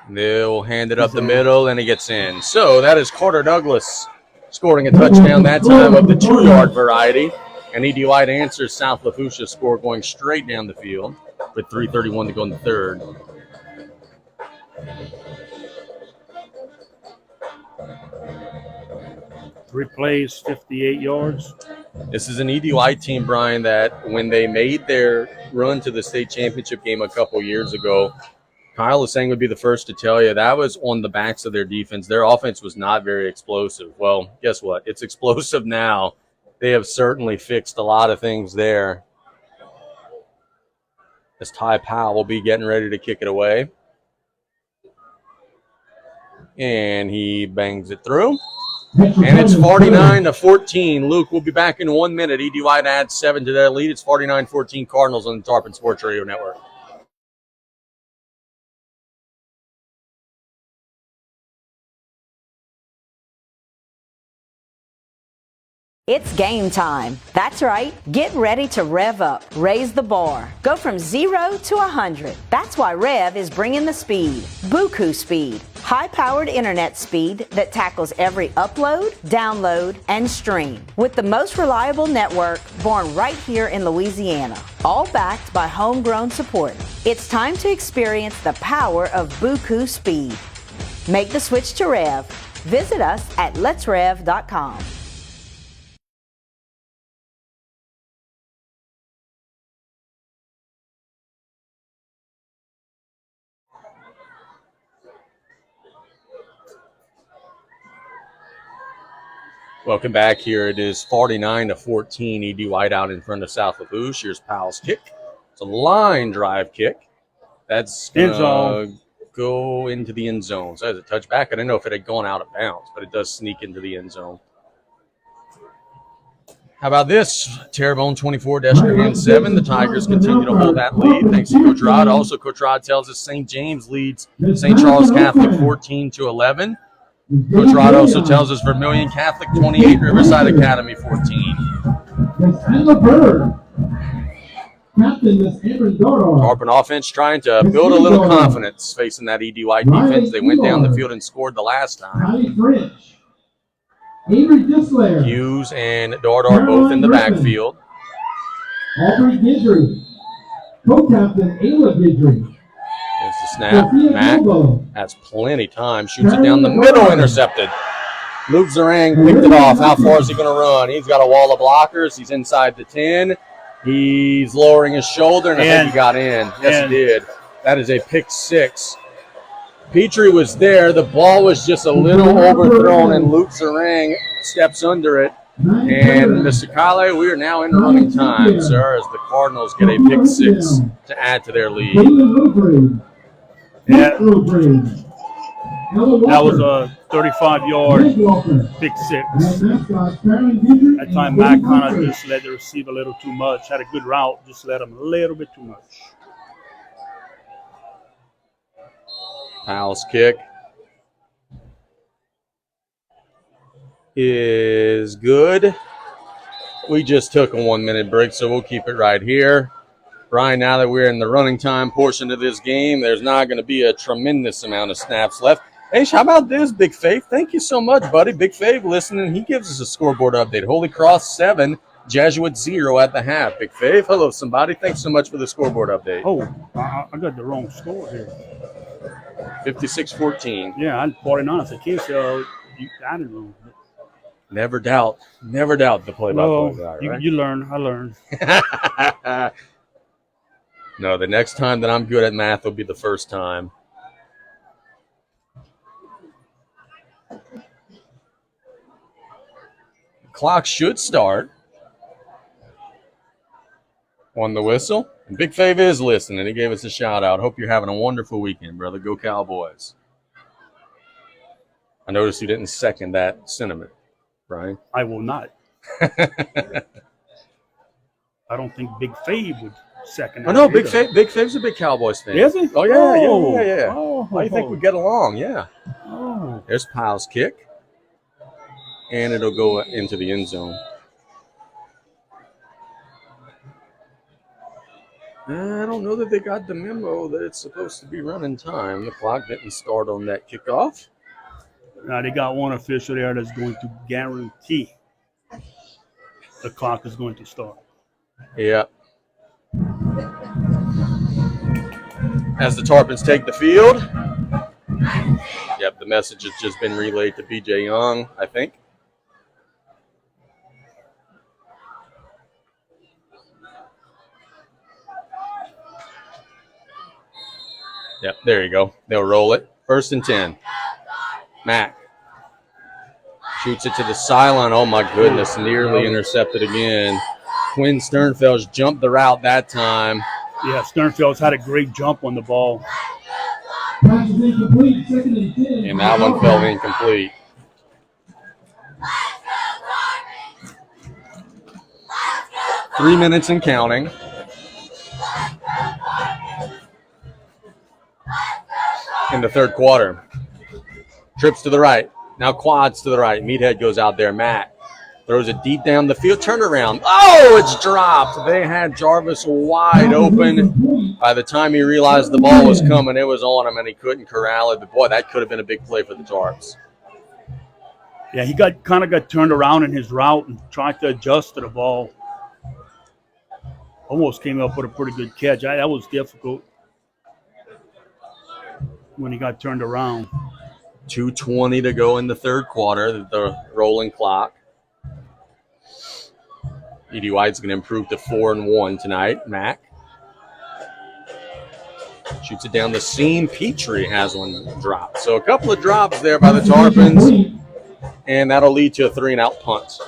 They'll hand it up the middle, and he gets in. So that is Carter Douglas scoring a touchdown, that time of the 2-yard variety. And E.D. White answers South Lafourche's score going straight down the field with 3:31 to go in the third. Three plays, 58 yards. This is an E.D. White team, Brian, that when they made their run to the state championship game a couple years ago, Kyle Lasang would be the first to tell you that was on the backs of their defense. Their offense was not very explosive. Well, guess what? It's explosive now. They have certainly fixed a lot of things there. As Ty Powell will be getting ready to kick it away. And he bangs it through. And it's 49-14. Luke will be back in 1 minute. E.D. White adds 7 to their lead. It's 49-14 Cardinals on the Tarpon Sports Radio Network. It's game time. That's right. Get ready to rev up, raise the bar. Go from 0 to 100. That's why Rev is bringing the speed. Buku speed. High-powered internet speed that tackles every upload, download, and stream. With the most reliable network born right here in Louisiana. All backed by homegrown support. It's time to experience the power of Buku speed. Make the switch to Rev. Visit us at letsrev.com. Welcome back. Here it is 49-14. E.D. White out in front of South Lafourche. Here's Powell's kick. It's a line drive kick. That's going to go into the end zone. So as a touchback, I didn't know if it had gone out of bounds, but it does sneak into the end zone. How about this? Terrebonne 24-7. The Tigers continue to hold that lead. Thanks to Coach Rod. Also, Coach Rod tells us St. James leads St. Charles Catholic 14-11. Coach Rod also tells us Vermilion Catholic 28, Riverside Academy 14. Tarpon offense trying to build a little confidence facing that E.D. White defense. They went down the field and scored the last time. Hughes and Dart are both in the backfield. Aubrey Gidry, co-captain Ayla Gidry. There's the snap. Mack has plenty time. Shoots it down the middle. Intercepted. Luke Zarang picked it off. How far is he going to run? He's got a wall of blockers. He's inside the 10. He's lowering his shoulder, and I think he got in. Yes, he did. That is a pick six. Petrie was there. The ball was just a little overthrown, and Luke Zarang steps under it. And Mr. Kale, we are now in running time, sir, as the Cardinals get a pick six to add to their lead. Yeah. That was a 35-yard pick six. That time Matt kind of just let the receiver a little too much. Had a good route, just let him a little bit too much. Powell's kick is good. We just took a 1 minute break, so we'll keep it right here. Brian, now that we're in the running time portion of this game, there's not going to be a tremendous amount of snaps left. Hey, how about this, Big Fave? Thank you so much, buddy. Big Fave listening. He gives us a scoreboard update. Holy Cross 7, Jesuit 0 at the half. Big Fave, hello, somebody. Thanks so much for the scoreboard update. Oh, I got the wrong score here. 56-14. Yeah, I had 49 as a kid, so you added wrong. Never doubt the play-by-play guy, right? You learn. I learned. No, the next time that I'm good at math will be the first time. The clock should start on the whistle. And Big Fave is listening. He gave us a shout-out. Hope you're having a wonderful weekend, brother. Go Cowboys. I noticed you didn't second that sentiment, Brian. I will not. I don't think Big Fave would second. Oh no, Big Fave's a big Cowboys fan. Is he? Oh yeah. Oh, I think we get along. Yeah. Oh. There's Powell's kick, and it'll go into the end zone. I don't know that they got the memo that it's supposed to be running time. The clock didn't start on that kickoff. Now they got one official there that's going to guarantee the clock is going to start. Yeah. As the Tarpons take the field. Yep, the message has just been relayed to BJ Young, I think. Yep, there you go. They'll roll it. 1st and 10. Mack shoots it to the sideline. Oh, my goodness. Nearly intercepted again. Quinn Sternfeld's jumped the route that time. Yeah, Sternfeld's had a great jump on the ball. And that one fell incomplete. Three minutes and counting. In the third quarter. Trips to the right. Now quads to the right. Meathead goes out there. Matt Throws it deep down the field. Turn around. Oh, it's dropped. They had Jarvis wide open. By the time he realized the ball was coming, it was on him, and he couldn't corral it. But, boy, that could have been a big play for the Tarps. Yeah, he kind of got turned around in his route and tried to adjust to the ball. Almost came up with a pretty good catch. That was difficult when he got turned around. 2:20 to go in the third quarter, the rolling clock. E.D. White's going to improve to 4-1 tonight. Mack shoots it down the seam. Petrie has one drop. So a couple of drops there by the Tarpons, and that'll lead to a 3-and-out punt.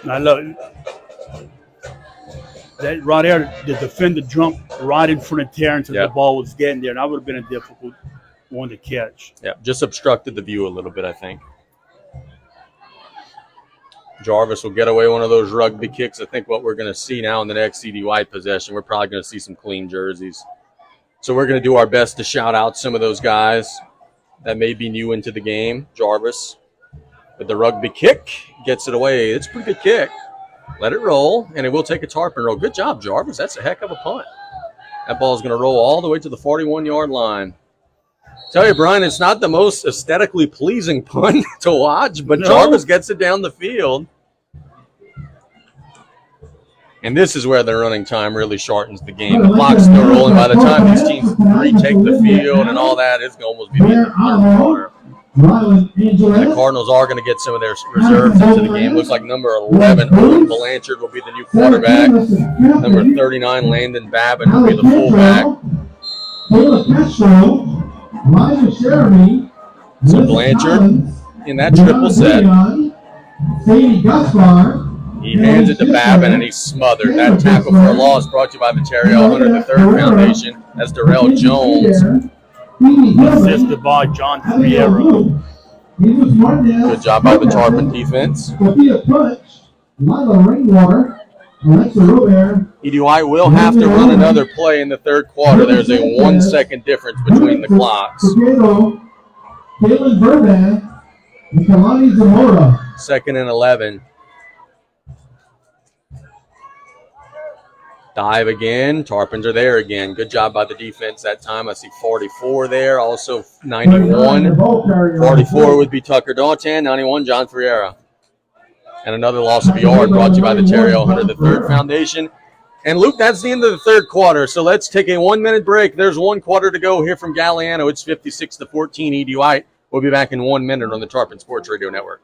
I love that right there. The defender jumped right in front of Terrence as the ball was getting there, and that would have been a difficult one to catch. Yeah, just obstructed the view a little bit, I think. Jarvis will get away one of those rugby kicks. I think what we're going to see now in the next E.D. White possession, we're probably going to see some clean jerseys. So we're going to do our best to shout out some of those guys that may be new into the game. Jarvis with the rugby kick gets it away. It's a pretty good kick. Let it roll, and it will take a Tarpon roll. Good job, Jarvis. That's a heck of a punt. That ball is going to roll all the way to the 41-yard line. Tell you, Brian, it's not the most aesthetically pleasing punt to watch, but no. Jarvis gets it down the field. And this is where the running time really shortens the game. The clock's still rolling. By the time these teams retake the field and all that, it's going to almost be the end of the third quarter. The Cardinals are going to get some of their reserves into the game. Looks like number 11, Owen Blanchard, will be the new quarterback. Number 39, Landon Babin, will be the fullback. So Blanchard in that triple set. He hands it to Babin, and he's smothered. That tackle for a loss brought to you by the Terrell Hunter III Foundation. That's Darrell Jones. Assisted by John Friera. Good job by the Tarpon defense. E.D. White will have to run another play in the third quarter. There's a 1-second difference between the clocks. Second and 11. Dive again. Tarpons are there again. Good job by the defense that time. I see 44 there. Also 91. 44 would be Tucker Dautan. 91, John Ferreira. And another loss of a yard brought to you by the Terrell Hunter III Foundation. And, Luke, that's the end of the third quarter. So let's take a 1-minute break. There's 1 quarter to go here from Galliano. It's 56-14, E.D. White. We'll be back in 1 minute on the Tarpon Sports Radio Network.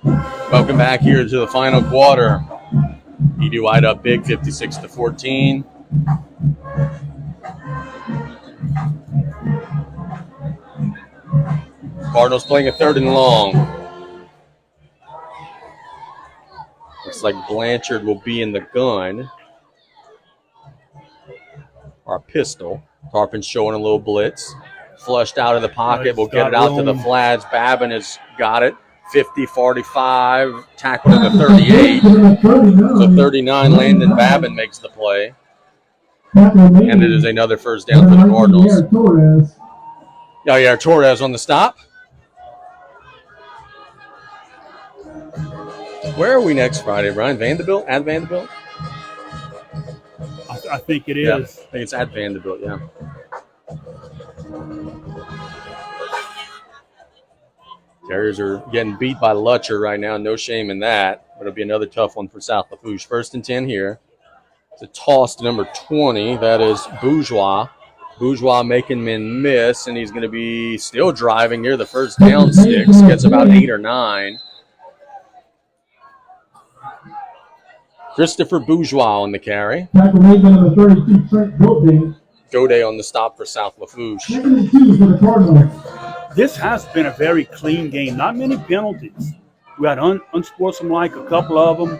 Welcome back here to the final quarter. E.D. White up big, 56-14. Cardinals playing a 3rd and long. Looks like Blanchard will be in the gun. Or a pistol. Tarpon showing a little blitz. Flushed out of the pocket. We'll get it out to the flats. Babin has got it. 50-45, tackled at the 38. So 39, Landon Babin makes the play. And it is another first down for the Cardinals. Oh, yeah, Torres on the stop. Where are we next Friday, Brian? Vanderbilt? At Vanderbilt? I think it is. Yeah, I think it's at Vanderbilt, yeah. Terriers are getting beat by Lutcher right now. No shame in that. But it'll be another tough one for South Lafourche. 1st and 10 here. It's a toss to number 20. That is Bourgeois. Bourgeois making men miss, and he's going to be still driving near the first down sticks. Gets about 8 or 9. Christopher Bourgeois on the carry. Tackle made by number 32, Trent Gooding. Gode on the stop for South Lafourche. 2nd and 2 for the Cardinals. This has been a very clean game. Not many penalties. We had unsportsmanlike, a couple of them,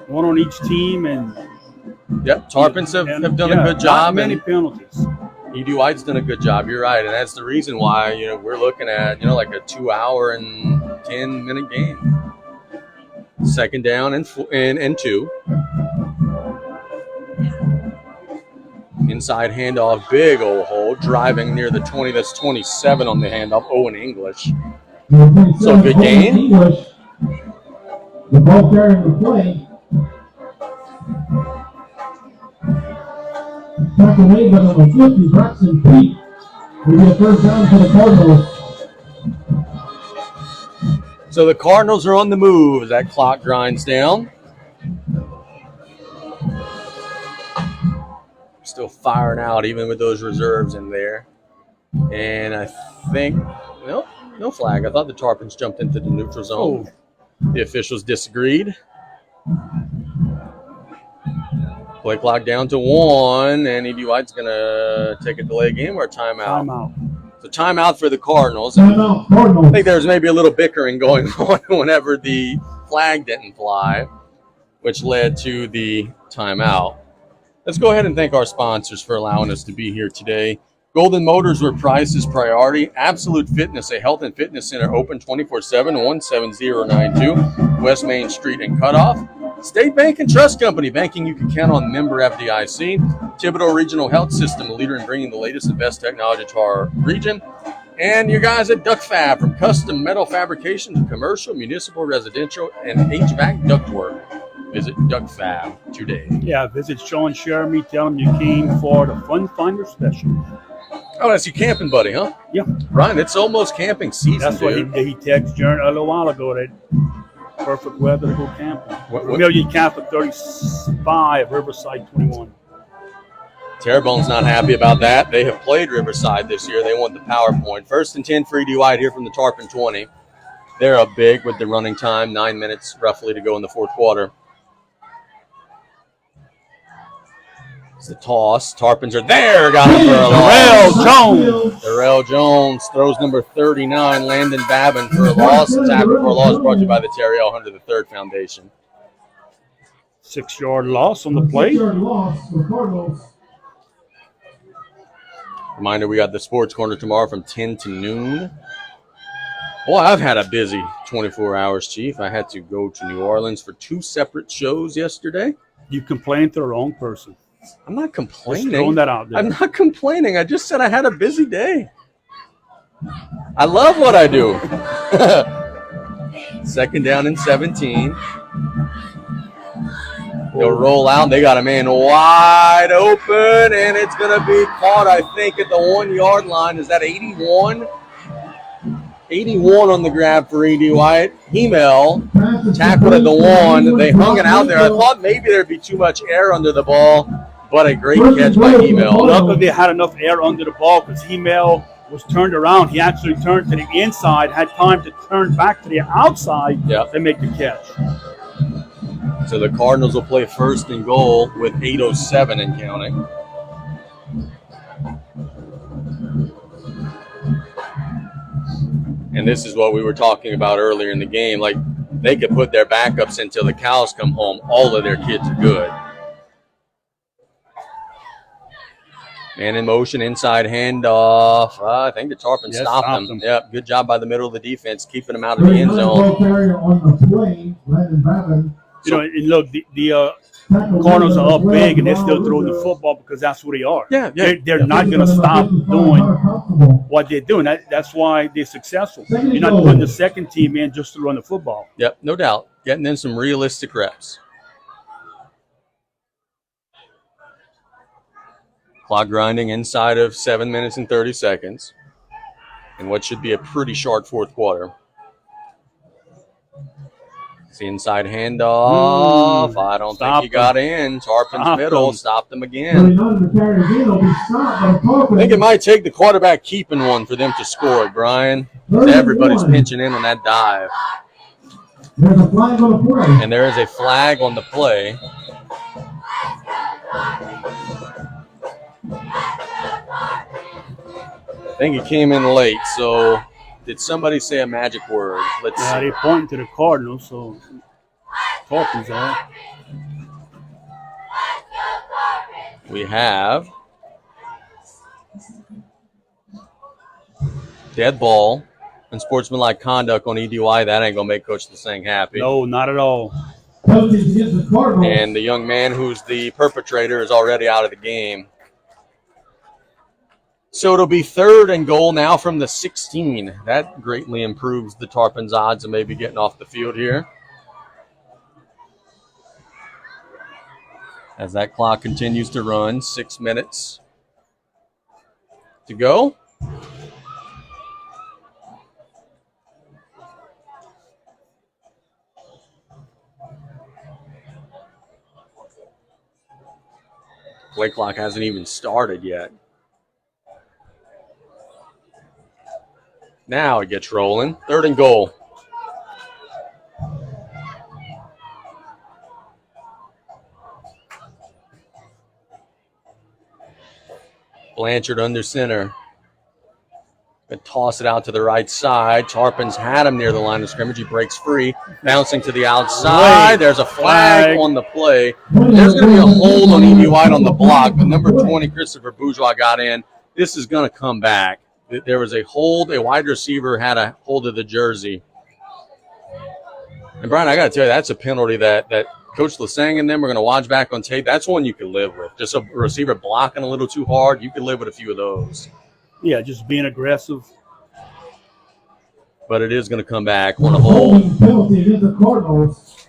one on each team, and Yep, Tarpons have done a good job. Not many penalties. E.D. White's done a good job. You're right, and that's the reason why we're looking at like a 2-hour and 10-minute game. 2nd down and 2. Inside handoff, big old hole, driving near the 20. That's 27 on the handoff. Owen English. So good game. English. The ball carrying the play. Tackle made by number 50, Braxton Peak. Will be a 1st down for the Cardinals. So the Cardinals are on the move as that clock grinds down. Still firing out even with those reserves in there. And I think, no flag. I thought the Tarpons jumped into the neutral zone. The officials disagreed. Play clock down to 1, and E.D. White's going to take a delay game or a timeout. So timeout for the Cardinals. Timeout, Cardinals. I think there was maybe a little bickering going on whenever the flag didn't fly, which led to the timeout. Let's go ahead and thank our sponsors for allowing us to be here today. Golden Motors, where price is priority. Absolute Fitness, a health and fitness center open 24/7, 17092 West Main Street in Cutoff. State Bank and Trust Company, banking you can count on, member FDIC. Thibodeau Regional Health System, a leader in bringing the latest and best technology to our region. And you guys at Duct Fab, from custom metal fabrication to commercial, municipal, residential, and HVAC ductwork. Visit Duct Fab today. Yeah, visit Sean Jeremy. Tell him you came for the Fun Finder Special. Oh, that's your camping buddy, huh? Yeah. Ryan, it's almost camping season, That's what he texted Jern a little while ago. That perfect weather to go camping. What? Million Camp at 35, Riverside 21. Terrebonne's not happy about that. They have played Riverside this year. They want the PowerPoint. 1st and 10 for E.D. White here from the Tarpon 20. They're up big with the running time, 9 minutes roughly to go in the 4th quarter. It's the toss. Tarpons are there. Got it for a loss. Darrell Jones throws number 39, Landon Babin for a loss. Tackle for a loss brought to you by the Terry L. Hunter III Foundation. 6-yard loss on the play. 6-yard loss for Cardinals. Reminder, we got the Sports Corner tomorrow from 10 to noon. Boy, I've had a busy 24 hours, Chief. I had to go to New Orleans for 2 separate shows yesterday. You complained to the wrong person. I'm not complaining. Just throwing that out there. I'm not complaining. I just said I had a busy day. I love what I do. 2nd down and 17. They'll roll out. They got a man wide open, and it's going to be caught, I think, at the 1-yard line. Is that 81? 81 on the grab for E.D. White. Hemel tackled at the 1. They hung it out there. I thought maybe there'd be too much air under the ball, but a great catch by Hemel. Luckily, they had enough air under the ball because Hemel was turned around. He actually turned to the inside, had time to turn back to the outside and make the catch. So the Cardinals will play 1st and goal with 8:07 and counting. And this is what we were talking about earlier in the game. Like, they could put their backups until the cows come home. All of their kids are good. Man in motion, inside handoff. I think the Tarpons stopped them. Yep, good job by the middle of the defense, keeping them out of the end zone. On the play, Landon Babin. You know, and look, the Cardinals are up big, and they're still throwing the football because that's who they are. Yeah. They're not going to stop doing what they're doing. That's why they're successful. You're not putting the second team in just to run the football. Yep, no doubt. Getting in some realistic reps. Clock grinding inside of 7 minutes and 30 seconds. And what should be a pretty short 4th quarter. It's the inside handoff. I don't think he got in. Tarpon's middle stopped him again. I think it might take the quarterback keeping one for them to score it, Brian. Everybody's pinching in on that dive. And there is a flag on the play. I think he came in late, so did somebody say a magic word? Let's see. They point to the Cardinals, so Tarpon's out. We have dead ball and sportsmanlike conduct on EDY. That ain't going to make Coach Lasang happy. No, not at all. And the young man who's the perpetrator is already out of the game. So it'll be 3rd and goal now from the 16. That greatly improves the Tarpon's odds of maybe getting off the field here. As that clock continues to run, 6 minutes to go. Play clock hasn't even started yet. Now it gets rolling. 3rd and goal. Blanchard under center. Gonna toss it out to the right side. Tarpon's had him near the line of scrimmage. He breaks free. Bouncing to the outside. There's a flag on the play. There's going to be a hold on E.B. White on the block, but number 20, Christopher Bourgeois, got in. This is going to come back. There was a hold. A wide receiver had a hold of the jersey. And, Brian, I got to tell you, that's a penalty that Coach Lasang and them are going to watch back on tape. That's one you can live with. Just a receiver blocking a little too hard. You can live with a few of those. Yeah, just being aggressive. But it is going to come back on a hold. Penalty against the Cardinals.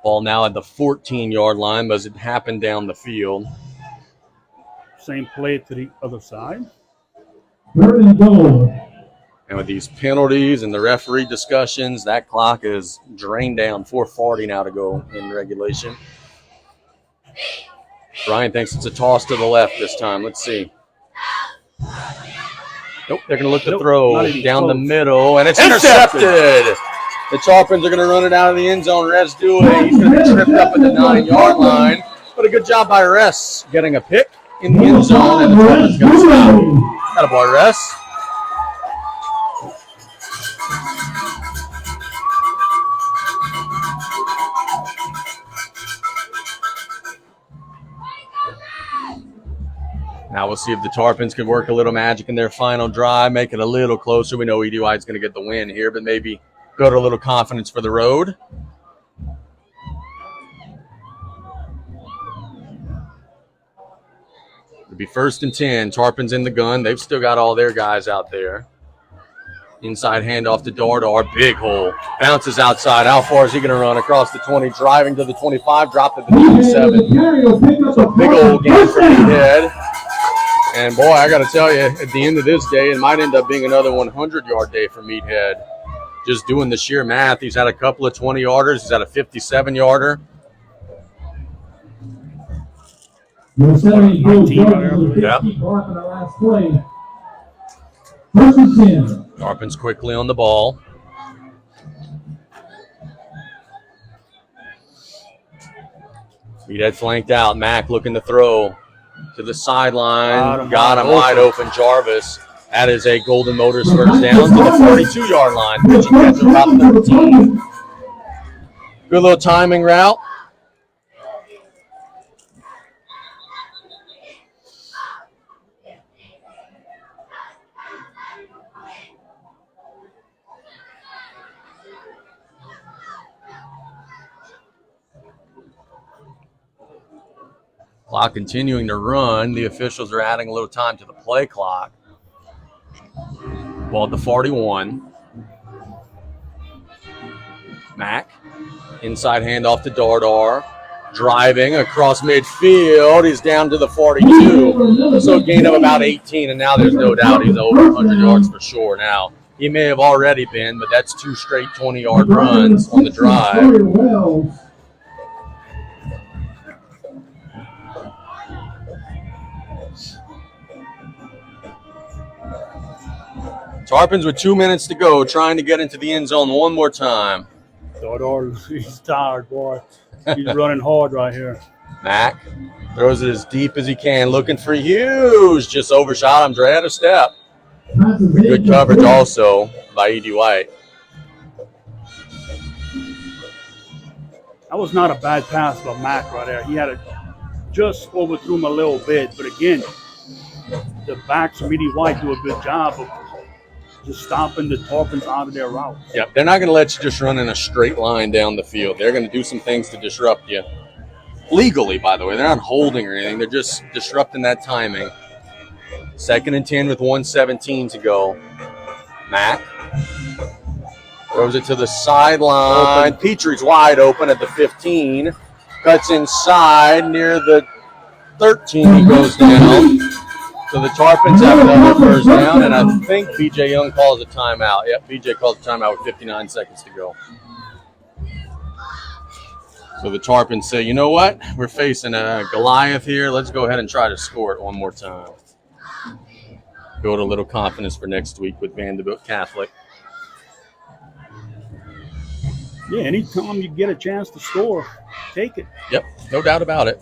Ball now at the 14-yard line, but it happened down the field. Same play to the other side. 3rd and goal. And with these penalties and the referee discussions, that clock is drained down. 4:40 now to go in regulation. Brian thinks it's a toss to the left this time. Let's see. Nope, they're going to look to throw down the middle, and it's intercepted. The Tarpons are going to run it out of the end zone. Res Due, he's going to be tripped up at the 9-yard line. But a good job by Res getting a pick in the end zone, and the Tarpons got a stop. Got a boy, Res. Now we'll see if the Tarpons can work a little magic in their final drive, make it a little closer. We know EDY is going to get the win here, but maybe build a little confidence for the road. It'll be 1st and 10. Tarpons in the gun. They've still got all their guys out there. Inside handoff to Dardar. Big hole. Bounces outside. How far is he going to run? Across the 20, driving to the 25, dropped at the 27. So big old game for Meathead. And, boy, I got to tell you, at the end of this day, it might end up being another 100-yard day for Meathead. Just doing the sheer math, he's had a couple of 20-yarders. He's had a 57-yarder. Yeah. Tarpons quickly on the ball. Meathead flanked out. Mack looking to throw to the sideline. Got him wide open. Jarvis. That is a Golden Motors first down to the 42-yard line. Pitching catch about 13. Good little timing route. Clock continuing to run. The officials are adding a little time to the play clock. Ball at the 41. Mack. Inside handoff to Dardar. Driving across midfield. He's down to the 42. So a gain of about 18, and now there's no doubt he's over 100 yards for sure now. He may have already been, but that's 2 straight 20-yard runs on the drive. Tarpons with 2 minutes to go, trying to get into the end zone one more time. He's tired, boy. He's running hard right here. Mack throws it as deep as he can, looking for Hughes. Just overshot him, Dre had a step. Good coverage also by E.D. White. That was not a bad pass by Mack right there. He had it just overthrew him a little bit. But again, the backs from E.D. White do a good job of just stopping the Tarpons out of their route. Yep, they're not going to let you just run in a straight line down the field. They're going to do some things to disrupt you. Legally, by the way. They're not holding or anything. They're just disrupting that timing. 2nd and 10 with 1:17 to go. Mack throws it to the sideline. Petrie's wide open at the 15. Cuts inside near the 13. He goes down. So the Tarpons have another first down, and I think B.J. Young calls a timeout. Yep, B.J. calls a timeout with 59 seconds to go. So the Tarpons say, you know what? We're facing a Goliath here. Let's go ahead and try to score it one more time. Build a little confidence for next week with Vanderbilt Catholic. Yeah, anytime you get a chance to score, take it. Yep, no doubt about it.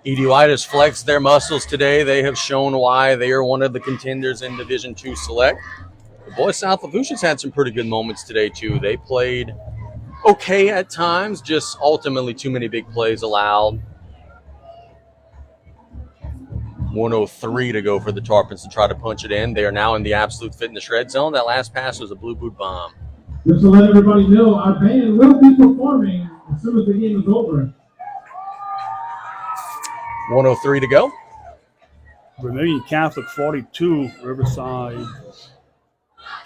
E.D. White has flexed their muscles today. They have shown why they are one of the contenders in Division II Select. The boys South Lafourche has had some pretty good moments today, too. They played okay at times, just ultimately too many big plays allowed. 1:03 to go for the Tarpons to try to punch it in. They are now in the absolute fitness red zone. That last pass was a blue boot bomb. Just to let everybody know, our band will be performing as soon as the game is over. 1:03 to go. Vermilion Catholic 42, Riverside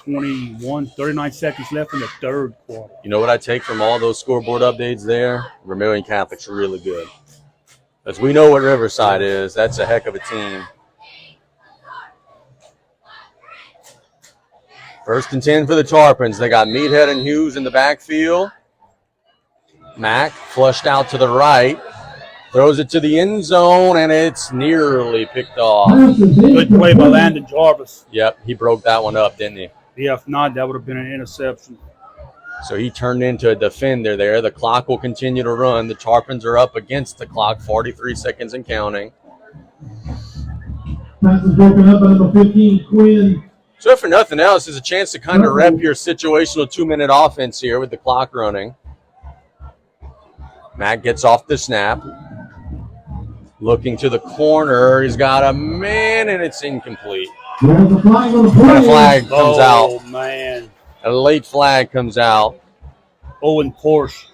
21, 39 seconds left in the 3rd quarter. You know what I take from all those scoreboard updates there? Vermilion Catholic's really good. As we know what Riverside is, that's a heck of a team. 1st and 10 for the Tarpons. They got Meathead and Hughes in the backfield. Mack flushed out to the right. Throws it to the end zone, and it's nearly picked off. Good play by Landon Jarvis. Yep, he broke that one up, didn't he? Yeah, if not, that would have been an interception. So he turned into a defender there. The clock will continue to run. The Tarpons are up against the clock, 43 seconds and counting. Pass is broken up by number 15, Quinn. So if for nothing else, there's a chance to kind of rep your situational 2-minute offense here with the clock running. Matt gets off the snap. Looking to the corner. He's got a man, and it's incomplete. There's a flag on the play. And a flag comes out. Oh, man. A late flag comes out. Owen Porsche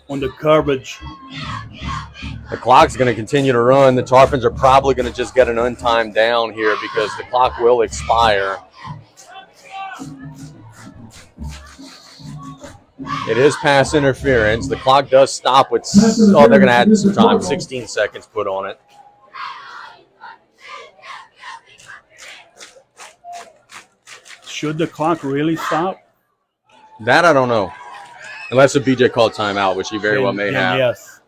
on the coverage. The clock's going to continue to run. The Tarpons are probably going to just get an untimed down here because the clock will expire. It is pass interference. The clock does stop with, they're going to add some time, 16 seconds put on it. Should the clock really stop? That I don't know. Unless a BJ called timeout, which he very well may have. Yes.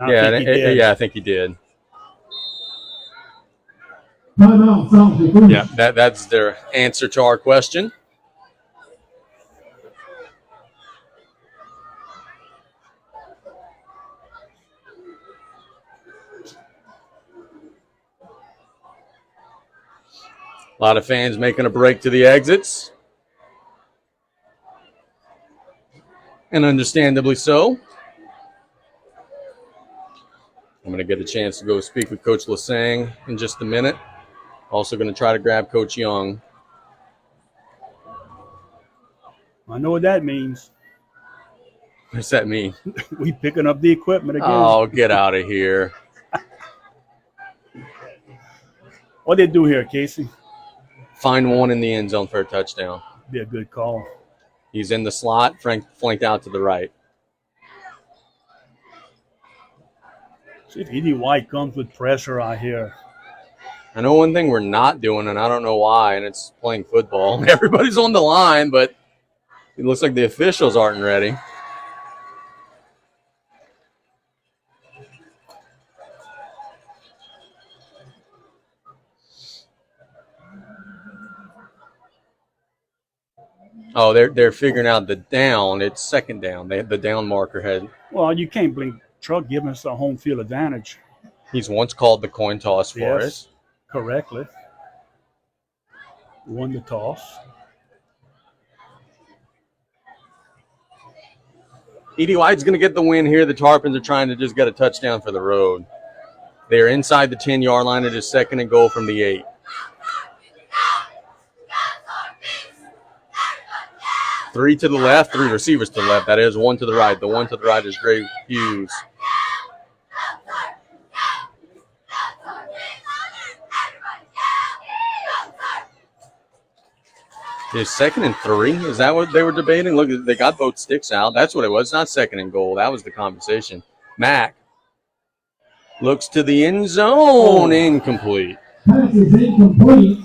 I think he did. Timeout, South Lafourche. Yeah, that's their answer to our question. A lot of fans making a break to the exits. And understandably so. I'm going to get a chance to go speak with Coach Lasang in just a minute. Also going to try to grab Coach Young. I know what that means. What's that mean? We picking up the equipment again. Oh, get out of here. What they do here, Casey? Find one in the end zone for a touchdown. Be a good call. He's in the slot, flanked out to the right. See if Edie White comes with pressure out here. I know one thing we're not doing, and I don't know why, and it's playing football. Everybody's on the line, but it looks like the officials aren't ready. Oh, they're figuring out the down. It's second down. The down marker had. Well, you can't blame Truck giving us a home field advantage. He's once called the coin toss for us. Correctly. Won the toss. Edie White's going to get the win here. The Tarpons are trying to just get a touchdown for the road. They are inside the 10-yard line. It is second and goal from the 8. Three to the left, 3 receivers to the left. That is one to the right. The one to the right is Gray Hughes. Is second and 3? Is that what they were debating? Look, they got both sticks out. That's what it was. It's not second and goal. That was the conversation. Mack looks to the end zone. Incomplete. Pass is incomplete.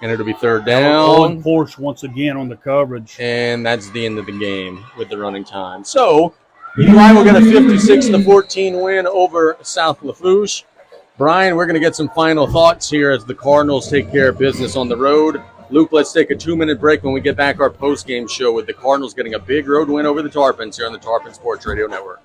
And it'll be third Owen down. Porsche once again on the coverage. And that's the end of the game with the running time. So, Eli will get a 56-14 win over South Lafourche. Brian, we're going to get some final thoughts here as the Cardinals take care of business on the road. Luke, let's take a 2-minute break. When we get back, our post-game show with the Cardinals getting a big road win over the Tarpons here on the Tarpon Sports Radio Network.